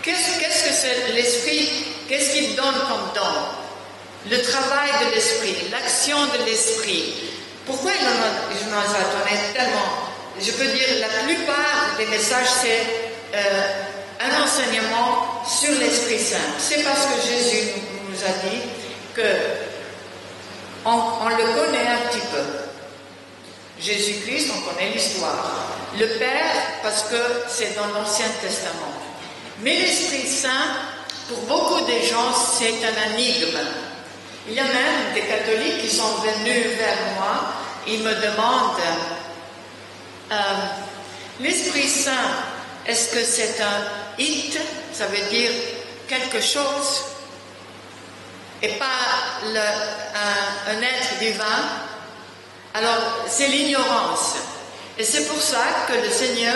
Qu'est-ce que c'est l'Esprit? Qu'est-ce qu'il donne comme don? Le travail de l'Esprit, l'action de l'Esprit. Pourquoi il nous a donné tellement? Je peux dire la plupart des messages, c'est un enseignement sur l'Esprit Saint. C'est parce que Jésus nous a dit que on le connaît un petit peu. Jésus-Christ, on connaît l'histoire. Le Père, parce que c'est dans l'Ancien Testament. Mais l'Esprit Saint, pour beaucoup de gens, c'est un énigme. Il y a même des catholiques qui sont venus vers moi, ils me demandent l'Esprit Saint, est-ce que c'est un it, ça veut dire quelque chose, et pas un être divin? Alors, c'est l'ignorance. Et c'est pour ça que le Seigneur,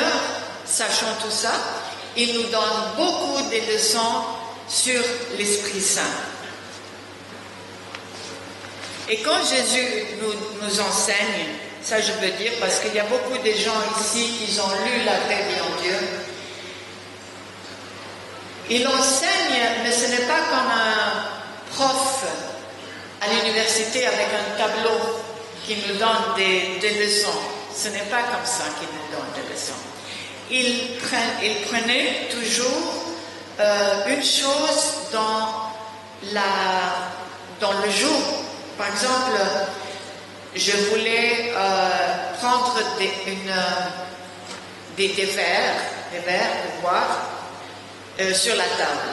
sachant tout ça, il nous donne beaucoup de leçons sur l'Esprit Saint. Et quand Jésus nous enseigne, ça je peux dire, parce qu'il y a beaucoup de gens ici qui ont lu la vraie vie en Dieu, il enseigne, mais ce n'est pas comme un prof à l'université avec un tableau qui nous donne des leçons. Ce n'est pas comme ça qu'il nous donne des leçons. Il prenait toujours une chose dans le jour. Par exemple, je voulais prendre des verres pour boire sur la table.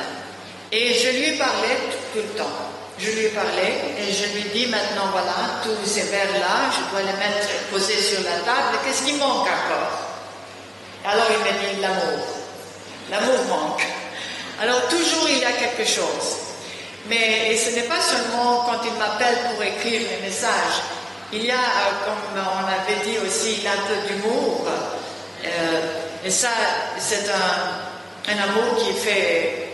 Et je lui parlais tout le temps. Je lui parlais et je lui dis maintenant, voilà, tous ces verres-là, je dois les mettre posés sur la table. Qu'est-ce qui manque encore? Alors il me dit l'amour. L'amour manque. Alors toujours il y a quelque chose. Mais ce n'est pas seulement quand il m'appelle pour écrire les messages. Il y a, comme on avait dit aussi, un peu d'humour. Et ça, c'est un amour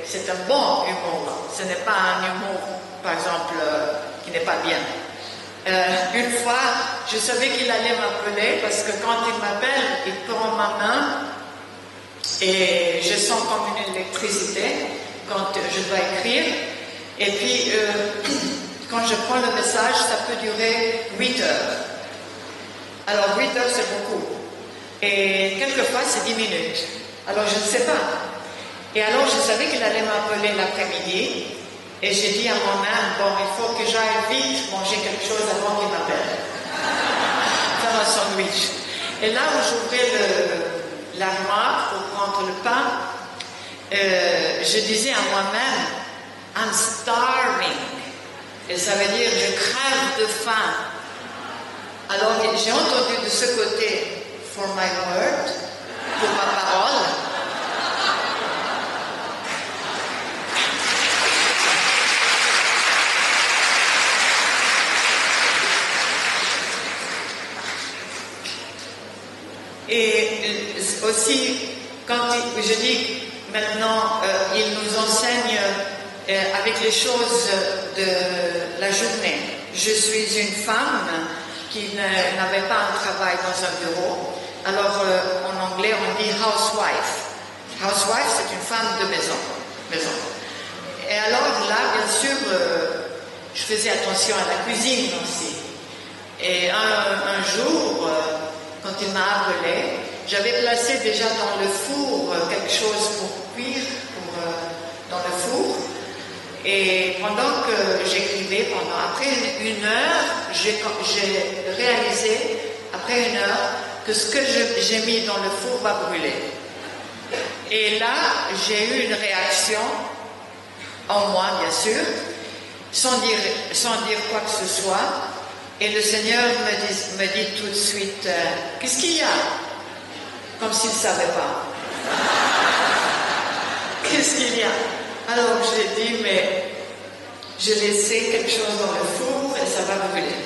c'est un bon humour. Ce n'est pas un humour, par exemple, qui n'est pas bien. Une fois, je savais qu'il allait m'appeler parce que quand il m'appelle, il prend ma main et je sens comme une électricité quand je dois écrire. Et puis, quand je prends le message, ça peut durer 8 heures. Alors, 8 heures, c'est beaucoup. Et quelquefois, c'est 10 minutes. Alors, je ne sais pas. Et alors, je savais qu'il allait m'appeler l'après-midi. Et j'ai dit à moi-même, bon, il faut que j'aille vite manger quelque chose avant qu'il m'appelle. Faire un sandwich. Et là où j'ouvrais l'armoire pour prendre le pain, je disais à moi-même, I'm starving. Et ça veut dire, je crève de faim. Alors, j'ai entendu de ce côté, for my word, pour ma parole. Et aussi, quand je dis maintenant, il nous enseigne avec les choses de la journée. Je suis une femme qui n'avait pas un travail dans un bureau. Alors, en anglais, on dit housewife. Housewife, c'est une femme de maison. Et alors, là, bien sûr, je faisais attention à la cuisine aussi. Et un jour, quand il m'a appelé, j'avais placé déjà dans le four quelque chose pour cuire dans le four. Et pendant que j'écrivais, après une heure, j'ai réalisé, après une heure, que ce que j'ai mis dans le four va brûler. Et là, j'ai eu une réaction, en moi bien sûr, sans dire quoi que ce soit. Et le Seigneur me dit tout de suite, qu'est-ce qu'il y a? Comme s'il ne savait pas. Qu'est-ce qu'il y a? Alors j'ai dit, mais j'ai laissé quelque chose dans le four et ça va brûler.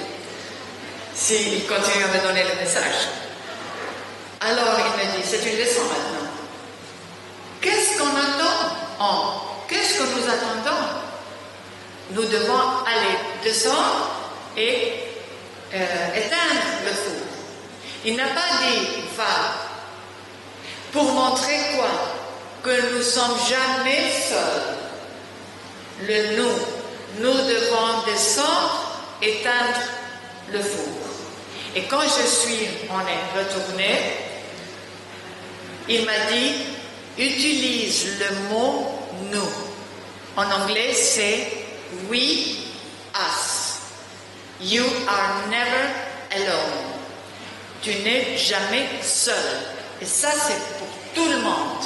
s'il continue à me donner le message. Alors il me dit, c'est une leçon maintenant. Qu'est-ce qu'on attend? Qu'est-ce que nous attendons? Nous devons aller descendre et éteindre le four. Il n'a pas dit va. Pour montrer quoi? Que nous ne sommes jamais seuls. Le nous. Nous devons descendre, éteindre le four. Et quand on est retourné, il m'a dit, utilise le mot nous. En anglais, c'est we, us. You are never alone. Tu n'es jamais seul. Et ça, c'est pour tout le monde.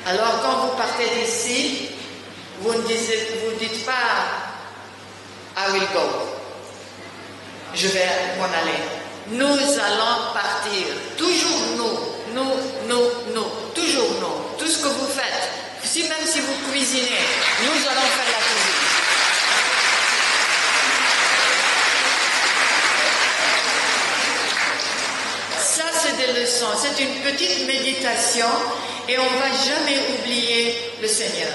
Alors, quand vous partez d'ici, vous ne dites pas I will go. Je vais m'en aller. Nous allons partir. Toujours nous. Toujours nous. Tout ce que vous faites, même si vous cuisinez, nous allons faire la cuisine. Ça, c'est des leçons. C'est une petite méditation et on ne va jamais oublier le Seigneur.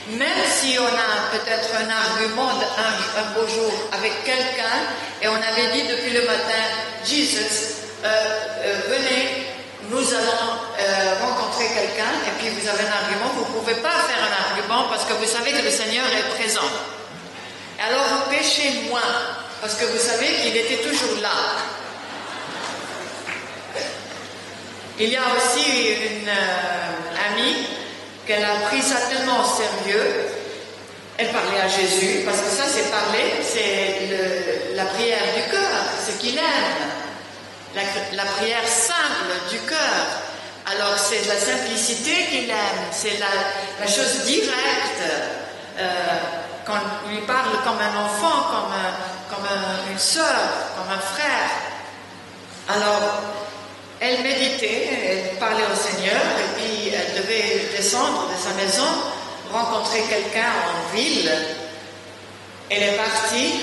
Même si on a peut-être un argument un beau jour avec quelqu'un et on avait dit depuis le matin, Jesus, venez, nous allons rencontrer quelqu'un et puis vous avez un argument, vous ne pouvez pas faire un argument parce que vous savez que le Seigneur est présent. Alors vous péchez moins parce que vous savez qu'il était toujours là. Il y a aussi une amie qu'elle a pris ça tellement au sérieux. Elle parlait à Jésus, parce que ça c'est parler, c'est la prière du cœur, ce qu'il aime. La prière simple du cœur. Alors c'est la simplicité qu'il aime, c'est la chose directe. Quand on lui parle comme un enfant, comme une sœur, comme un frère. Alors, elle méditait, elle parlait au Seigneur, et puis elle devait descendre de sa maison, rencontrer quelqu'un en ville. Elle est partie,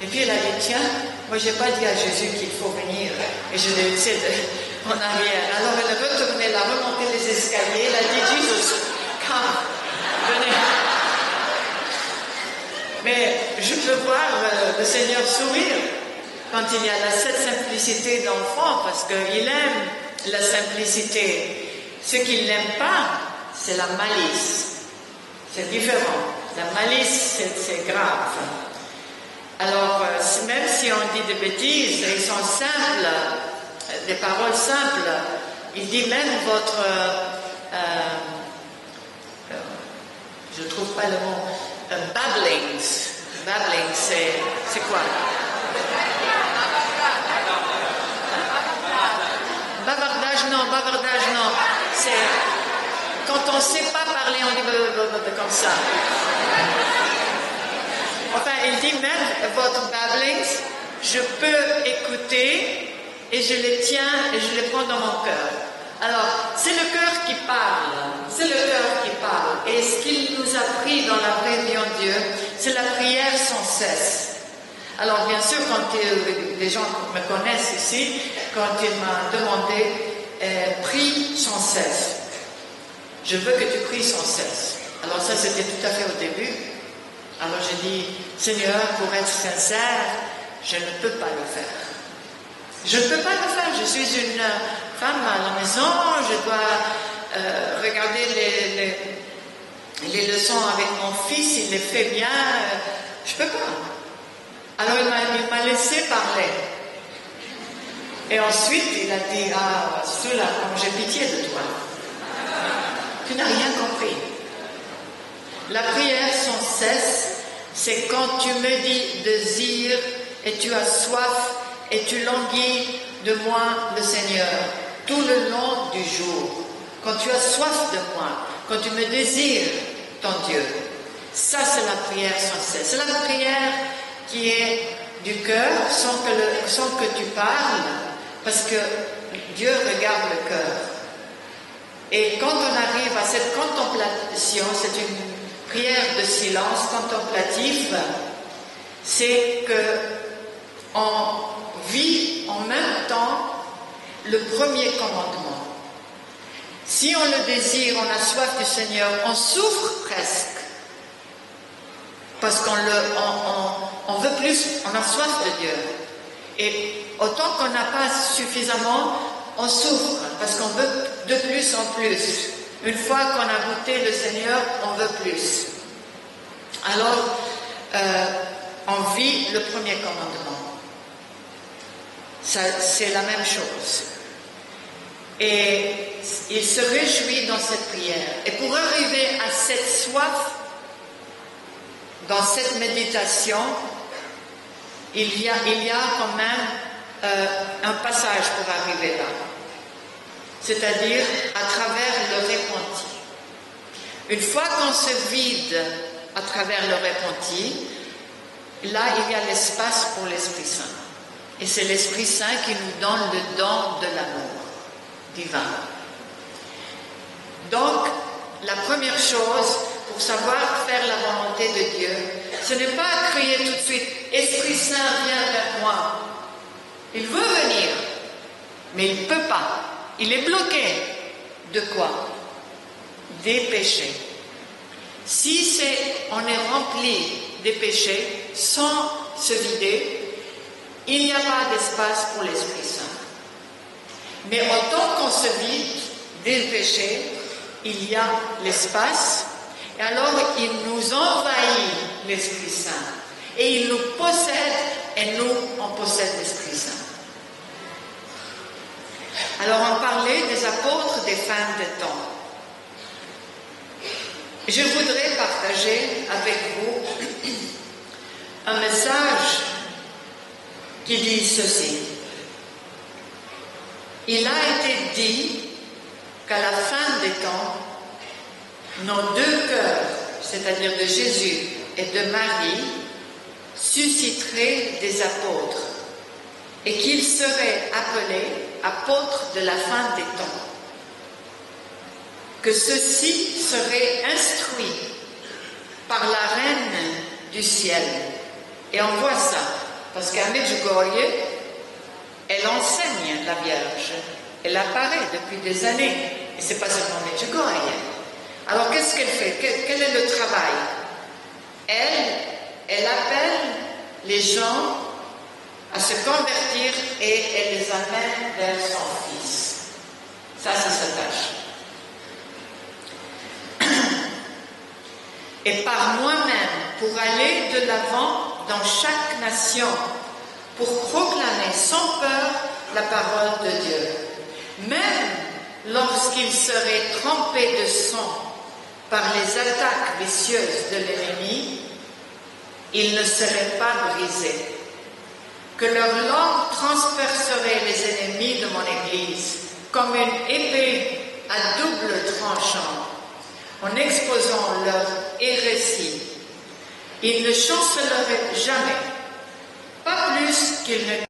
et puis elle a dit, tiens, moi j'ai pas dit à Jésus qu'il faut venir, et je l'ai laissé en arrière. Alors elle est retournée, elle a remonté les escaliers, elle a dit, Jesus, come, venez. Mais je peux voir le Seigneur sourire quand il y a cette simplicité d'enfant, parce qu'il aime la simplicité. Ce qu'il n'aime pas, c'est la malice. C'est différent. La malice, c'est grave. Alors, même si on dit des bêtises, ils sont simples, des paroles simples, il dit même votre... je ne trouve pas le mot... babblings. Babblings, c'est quoi? Bavardage, non. C'est quand on ne sait pas parler, on dit comme ça. Enfin, il dit même votre babblings, je peux écouter et je les tiens et je les prends dans mon cœur. Alors, c'est le cœur qui parle. C'est le cœur qui parle. Et ce qu'il nous a pris dans la vraie vie en Dieu, c'est la prière sans cesse. Alors, bien sûr, quand les gens me connaissent ici, quand il m'a demandé, prie sans cesse. Je veux que tu pries sans cesse. Alors ça, c'était tout à fait au début. Alors j'ai dit, Seigneur, pour être sincère, je ne peux pas le faire. Je ne peux pas le faire. Je suis une femme à la maison, je dois regarder les leçons avec mon fils, il les fait bien. Je ne peux pas. Alors il m'a laissé parler. Et ensuite, il a dit, ah, cela, comme j'ai pitié de toi. Tu n'as rien compris. La prière sans cesse, c'est quand tu me dis désir et tu as soif et tu languis de moi, le Seigneur, tout le long du jour. Quand tu as soif de moi, quand tu me désires, ton Dieu. Ça, c'est la prière sans cesse. C'est la prière qui est du cœur, sans que tu parles, parce que Dieu regarde le cœur. Et quand on arrive à cette contemplation, c'est une prière de silence contemplatif, c'est que vit en même temps le premier commandement. Si on le désire, on a soif du Seigneur, on souffre presque. Parce qu'on veut plus, on a soif de Dieu. Et autant qu'on n'a pas suffisamment, on souffre, parce qu'on veut de plus en plus. Une fois qu'on a goûté le Seigneur, on veut plus. Alors, on vit le premier commandement. C'est la même chose. Et il se réjouit dans cette prière. Et pour arriver à cette soif, dans cette méditation, il y a quand même un passage pour arriver là. C'est-à-dire à travers le repenti. Une fois qu'on se vide à travers le repenti, là il y a l'espace pour l'Esprit Saint. Et c'est l'Esprit Saint qui nous donne le don de l'amour divin. Donc, la première chose, pour savoir faire la volonté de Dieu, ce n'est pas crier tout de suite « Esprit Saint, viens vers moi ». Il veut venir, mais il ne peut pas. Il est bloqué. De quoi? Des péchés. Si on est rempli des péchés sans se vider, il n'y a pas d'espace pour l'Esprit Saint. Mais autant qu'on se vide des péchés, il y a l'espace, et alors il nous envahit l'Esprit Saint. Et il nous possède, et nous, on possède l'Esprit Saint. Alors on parlait des apôtres des fins des temps. Je voudrais partager avec vous un message qui dit ceci. Il a été dit qu'à la fin des temps, nos deux cœurs, c'est-à-dire de Jésus et de Marie, susciteraient des apôtres et qu'ils seraient appelés apôtres de la fin des temps. Que ceux-ci seraient instruits par la reine du ciel. Et on voit ça, parce qu'à Medjugorje, elle enseigne la Vierge. Elle apparaît depuis des années. Et ce n'est pas seulement Medjugorje. Alors qu'est-ce qu'elle fait? Quel est le travail? Elle appelle les gens à se convertir et elle les amène vers son Fils. Ça, c'est sa tâche. Et par moi-même, pour aller de l'avant dans chaque nation, pour proclamer sans peur la parole de Dieu. Même lorsqu'il serait trempé de sang par les attaques vicieuses de l'ennemi, il ne serait pas brisé. Que leur langue transpercerait les ennemis de mon Église comme une épée à double tranchant, en exposant leur hérésie. Ils ne chanceleraient jamais, pas plus qu'ils ne...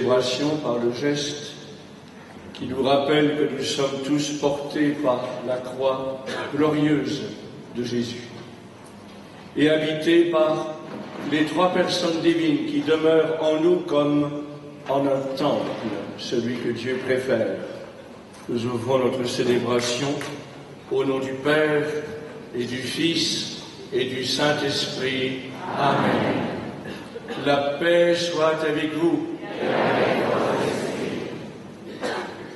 célébration par le geste qui nous rappelle que nous sommes tous portés par la croix glorieuse de Jésus et habités par les trois personnes divines qui demeurent en nous comme en un temple, celui que Dieu préfère. Nous ouvrons notre célébration au nom du Père et du Fils et du Saint-Esprit. Amen. La paix soit avec vous.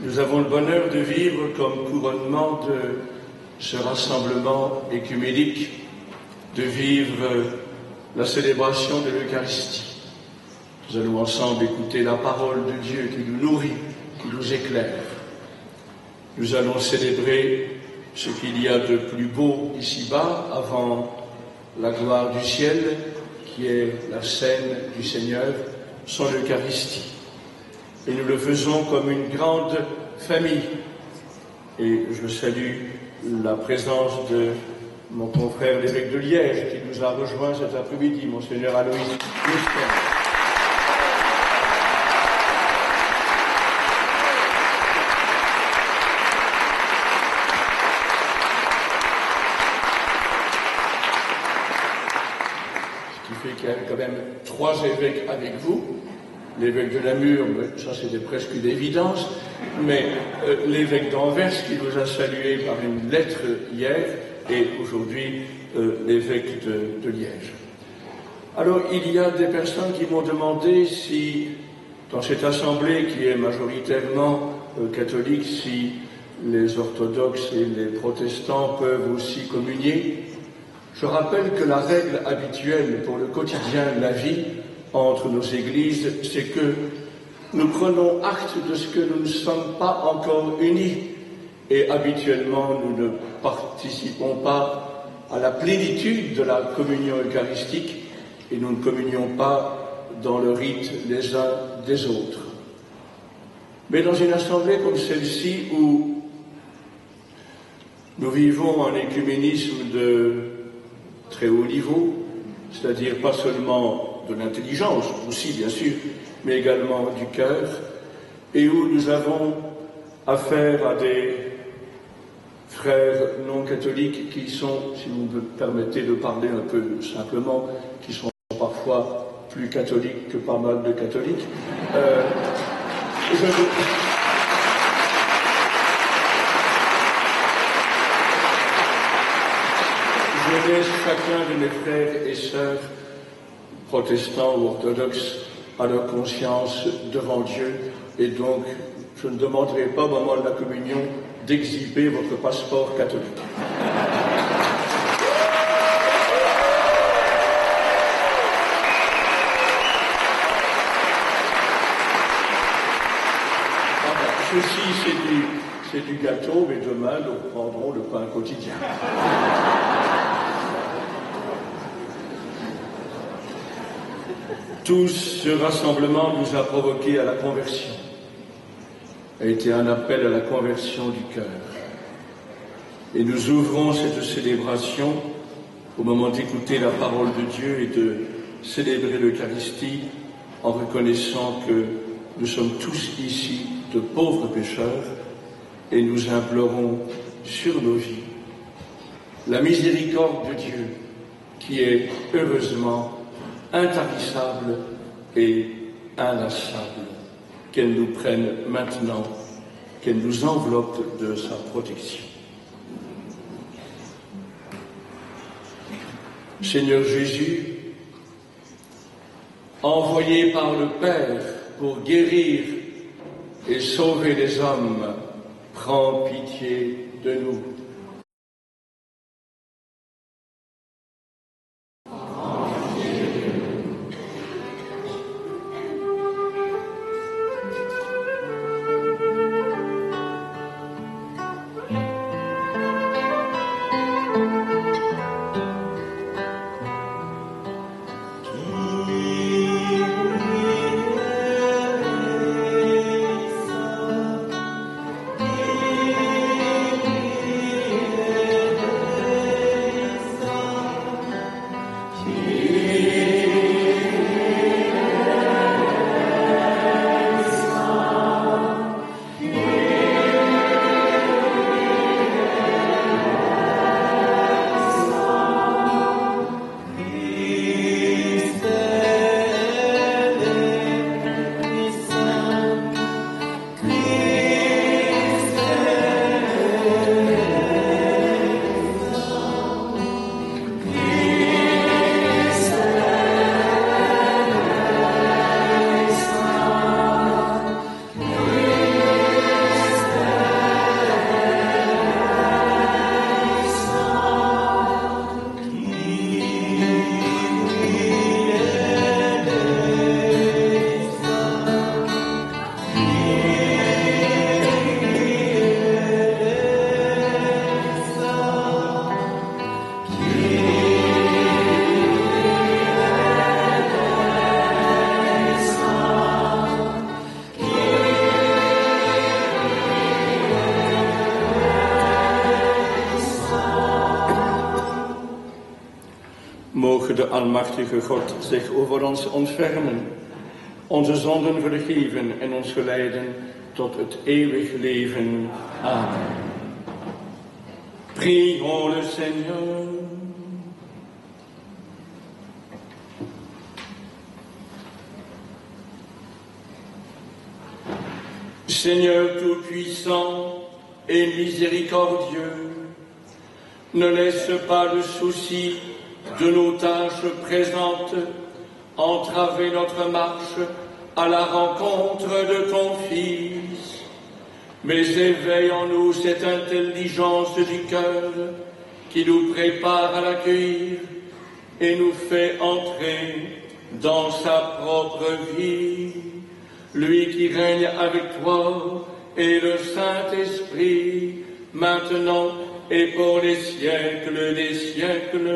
Nous avons le bonheur de vivre comme couronnement de ce rassemblement écuménique, de vivre la célébration de l'Eucharistie. Nous allons ensemble écouter la parole de Dieu qui nous nourrit, qui nous éclaire. Nous allons célébrer ce qu'il y a de plus beau ici-bas avant la gloire du ciel, qui est la scène du Seigneur, son Eucharistie. Et nous le faisons comme une grande famille. Et je salue la présence de mon confrère l'évêque de Liège, qui nous a rejoints cet après-midi, Monseigneur Aloïs Musquin. Ce qui fait qu'il y a quand même 3 évêques avec vous. L'évêque de Namur, ça c'était presque une évidence, mais l'évêque d'Anvers qui nous a salués par une lettre hier, et aujourd'hui l'évêque de Liège. Alors il y a des personnes qui m'ont demandé si, dans cette assemblée qui est majoritairement catholique, si les orthodoxes et les protestants peuvent aussi communier. Je rappelle que la règle habituelle pour le quotidien de la vie entre nos églises, c'est que nous prenons acte de ce que nous ne sommes pas encore unis et habituellement nous ne participons pas à la plénitude de la communion eucharistique et nous ne communions pas dans le rite les uns des autres. Mais dans une assemblée comme celle-ci où nous vivons un écuménisme de très haut niveau, c'est-à-dire pas seulement de l'intelligence, aussi bien sûr, mais également du cœur, et où nous avons affaire à des frères non catholiques qui sont, si vous me permettez de parler un peu simplement, qui sont parfois plus catholiques que pas mal de catholiques. Je laisse chacun de mes frères et sœurs protestants ou orthodoxes à leur conscience devant Dieu, et donc je ne demanderai pas au moment de la communion d'exhiber votre passeport catholique. Ceci c'est du gâteau, mais demain nous prendrons le pain quotidien. Tout ce rassemblement nous a provoqué à la conversion, a été un appel à la conversion du cœur. Et nous ouvrons cette célébration au moment d'écouter la parole de Dieu et de célébrer l'Eucharistie en reconnaissant que nous sommes tous ici de pauvres pécheurs et nous implorons sur nos vies la miséricorde de Dieu qui est heureusement intarissable et inlassable, qu'elle nous prenne maintenant, qu'elle nous enveloppe de sa protection. Seigneur Jésus, envoyé par le Père pour guérir et sauver les hommes, prends pitié de nous. mogen de almachtige God zich over ons ontfermen, onze zonden vergeven en ons geleiden tot het eeuwig leven. Amen. Prions le Seigneur. Seigneur tout-puissant et miséricordieux, ne laisse pas le souci de nos tâches présentes entraver notre marche à la rencontre de ton Fils, mais éveille en nous cette intelligence du cœur qui nous prépare à l'accueillir et nous fait entrer dans sa propre vie. Lui qui règne avec toi et le Saint-Esprit, maintenant et pour les siècles des siècles.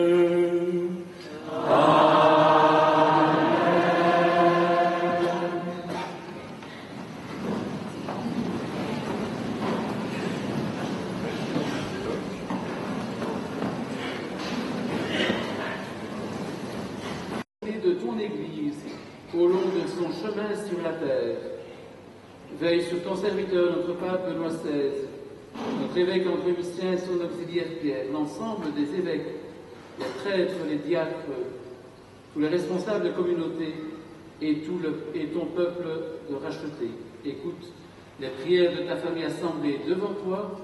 Amen. De ton Église au long de son chemin sur la terre. Veille sur ton serviteur, notre pape Benoît XVI, notre évêque André Lucien et son auxiliaire Pierre, l'ensemble des évêques, les prêtres, les diacres, tous les responsables de communauté et ton peuple de racheté. Écoute les prières de ta famille assemblée devant toi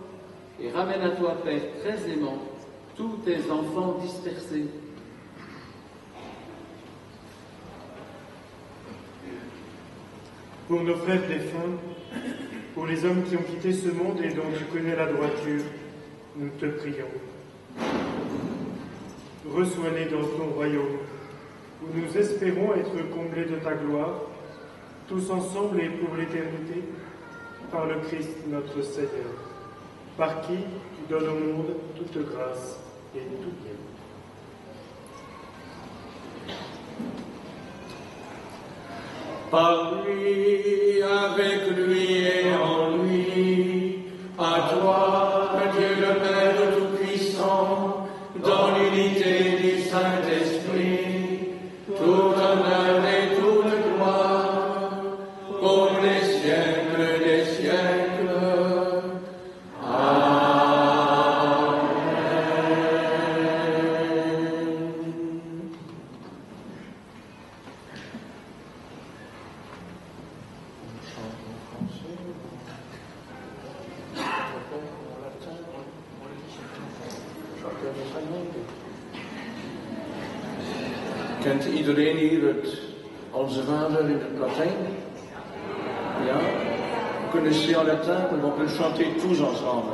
et ramène à toi, Père très aimant, tous tes enfants dispersés. Pour nos frères défunts, pour les hommes qui ont quitté ce monde et dont tu connais la droiture, nous te prions. Reçois-les dans ton royaume, où nous espérons être comblés de ta gloire, tous ensemble et pour l'éternité, par le Christ notre Seigneur, par qui tu donnes au monde toute grâce et tout bien. Par lui, avec lui et en lui, à toi, Dieu le Père Tout-Puissant, dans l'unité du Saint-Esprit, tout honneur et toute gloire, pour les siècles des siècles. Amen. Kent iedereen hier Onze Vader in het Latijn? Ja? Vous connaissez en latin, mais on peut le chanter tous ensemble,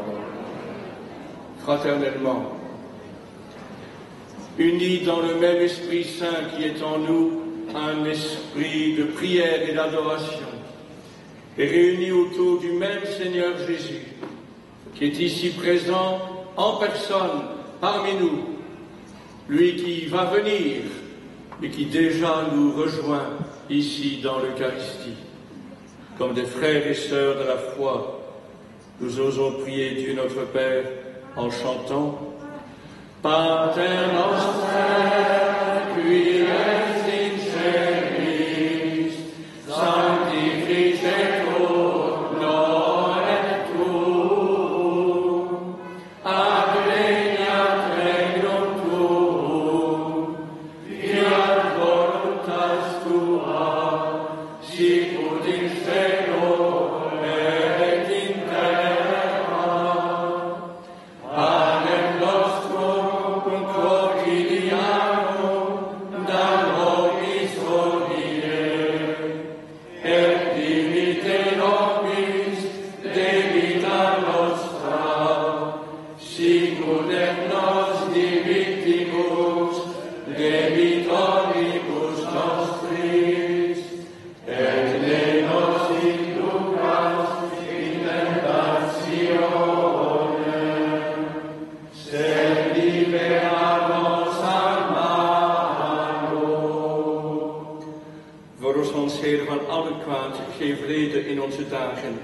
fraternellement. Unis dans le même Esprit Saint qui est en nous, un esprit de prière et d'adoration, et réunis autour du même Seigneur Jésus, qui est ici présent en personne parmi nous, lui qui va venir et qui déjà nous rejoint ici dans l'Eucharistie. Comme des frères et sœurs de la foi, nous osons prier Dieu notre Père en chantant Pater noster, qui es in celis, sanctificetur nomen tuum, adveniat regnum tuum, fiat voluntas tua, sicut in cielo et in terra. Panem nostrum quotidianum da nobis hodie, et dimitte nobis debita nostra, sicut et nos dimittimus debitoribus nostris, et ne nos inducas in tentationem, sed libera nos a malo. Verlos ons, Heer, van alle kwaad, geef vrede in onze dagen,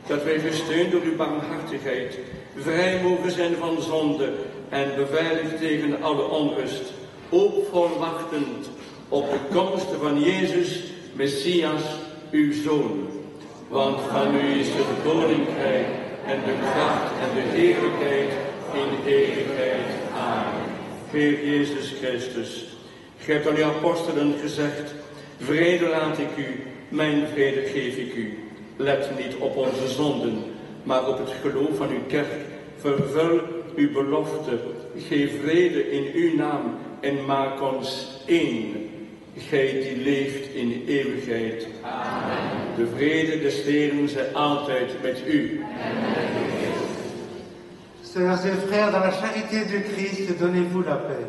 dat wij gesteund door uw barmhartigheid vrij mogen zijn van zonde en beveiligd tegen alle onrust, hoopvol wachtend op de komst van Jezus, Messias, uw Zoon. Want van u is het koninkrijk en de kracht en de heerlijkheid in eeuwigheid. Amen. Heer Jezus Christus, gij hebt aan uw apostelen gezegd, vrede laat ik u, mijn vrede geef ik u. Let niet op onze zonden, maar op het geloof van uw kerk. Vervul uw belofte, geef vrede in uw naam en maak ons één. Gij die leeft in eeuwigheid. Amen. De vrede des Heeren zij altijd met u. Sœurs et frères, dans la charité du Christ, donnez-vous la paix.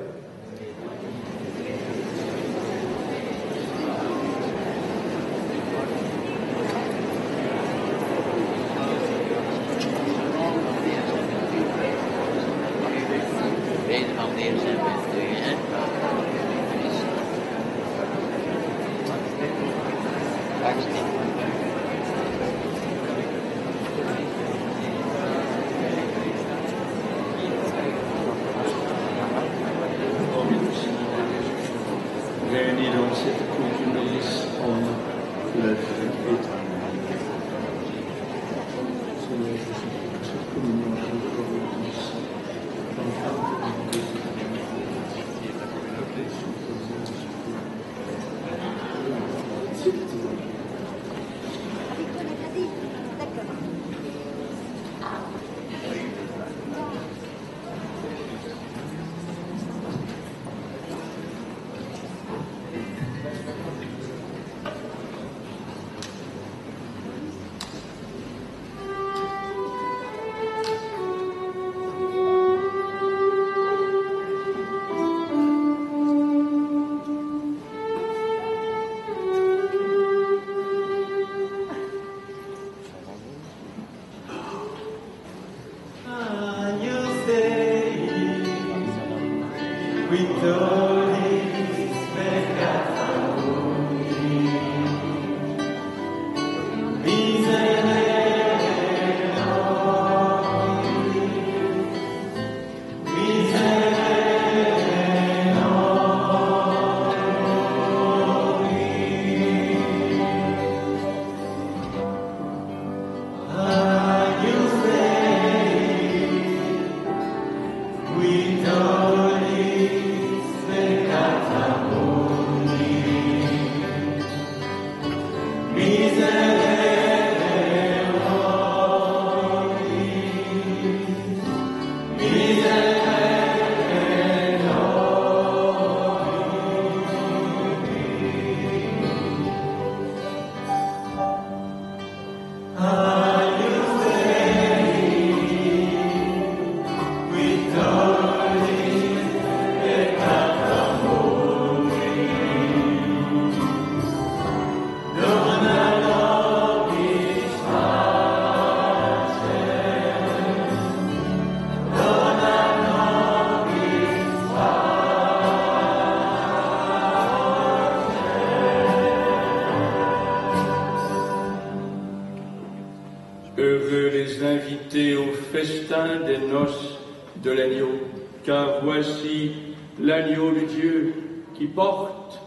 Des noces de l'agneau, car voici l'agneau de Dieu qui porte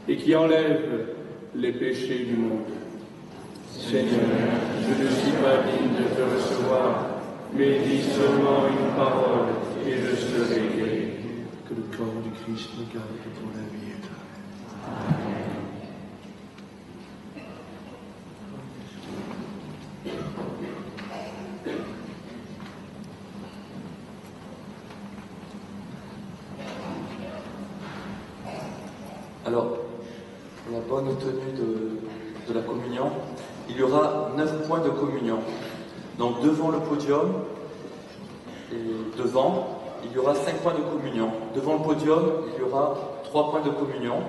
et qui enlève les péchés du monde. Seigneur, je ne suis pas digne de te recevoir, mais dis seulement une parole et je serai guéri. Que le corps du Christ me garde pour la vie éternelle. Alors, pour la bonne tenue de la communion, il y aura 9 points de communion. Donc devant le podium et devant, il y aura 5 points de communion. Devant le podium, il y aura 3 points de communion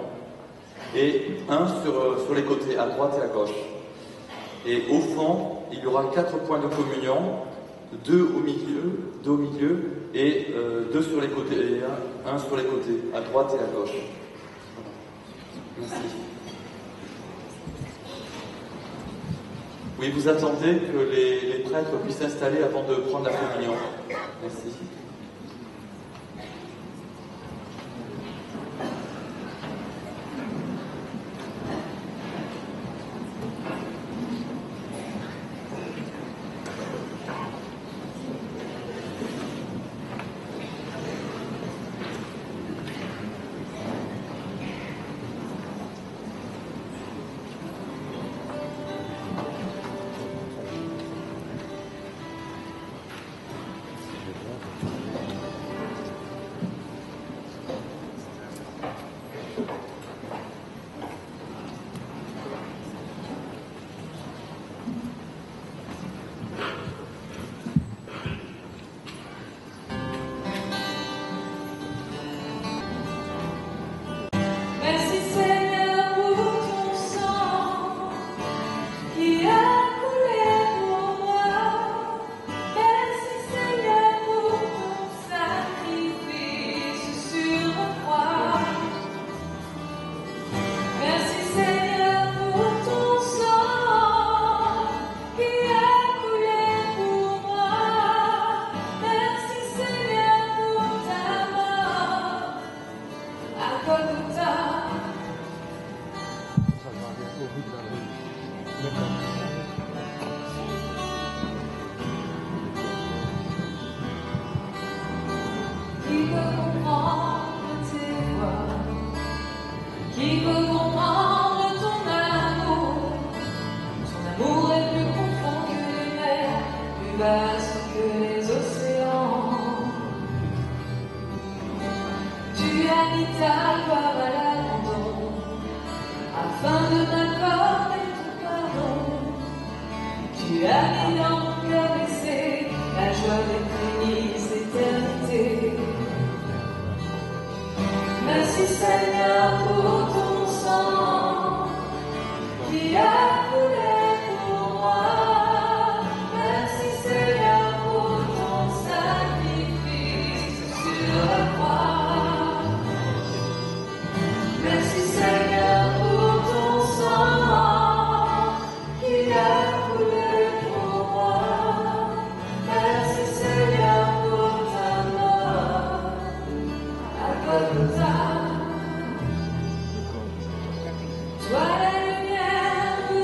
et un sur les côtés, à droite et à gauche. Et au fond, il y aura 4 points de communion, 2 au milieu et 2 sur les côtés, et un sur les côtés, à droite et à gauche. Merci. Oui, vous attendez que les prêtres puissent s'installer avant de prendre la communion. Merci. vaste que les océans. Tu as mis ta gloire à l'abandon, afin de m'accorder ton pardon. Tu as mis dans mon cœur blessé la joie des prémices d'éternité. Merci Seigneur pour ton sang qui a coulé pour moi. Merci Seigneur pour ton sacrifice sur la croix. Merci Seigneur pour ton sang qui a coulé pour moi. Merci Seigneur pour ta mort à Golgotha. Toi la lumière.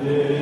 Yeah.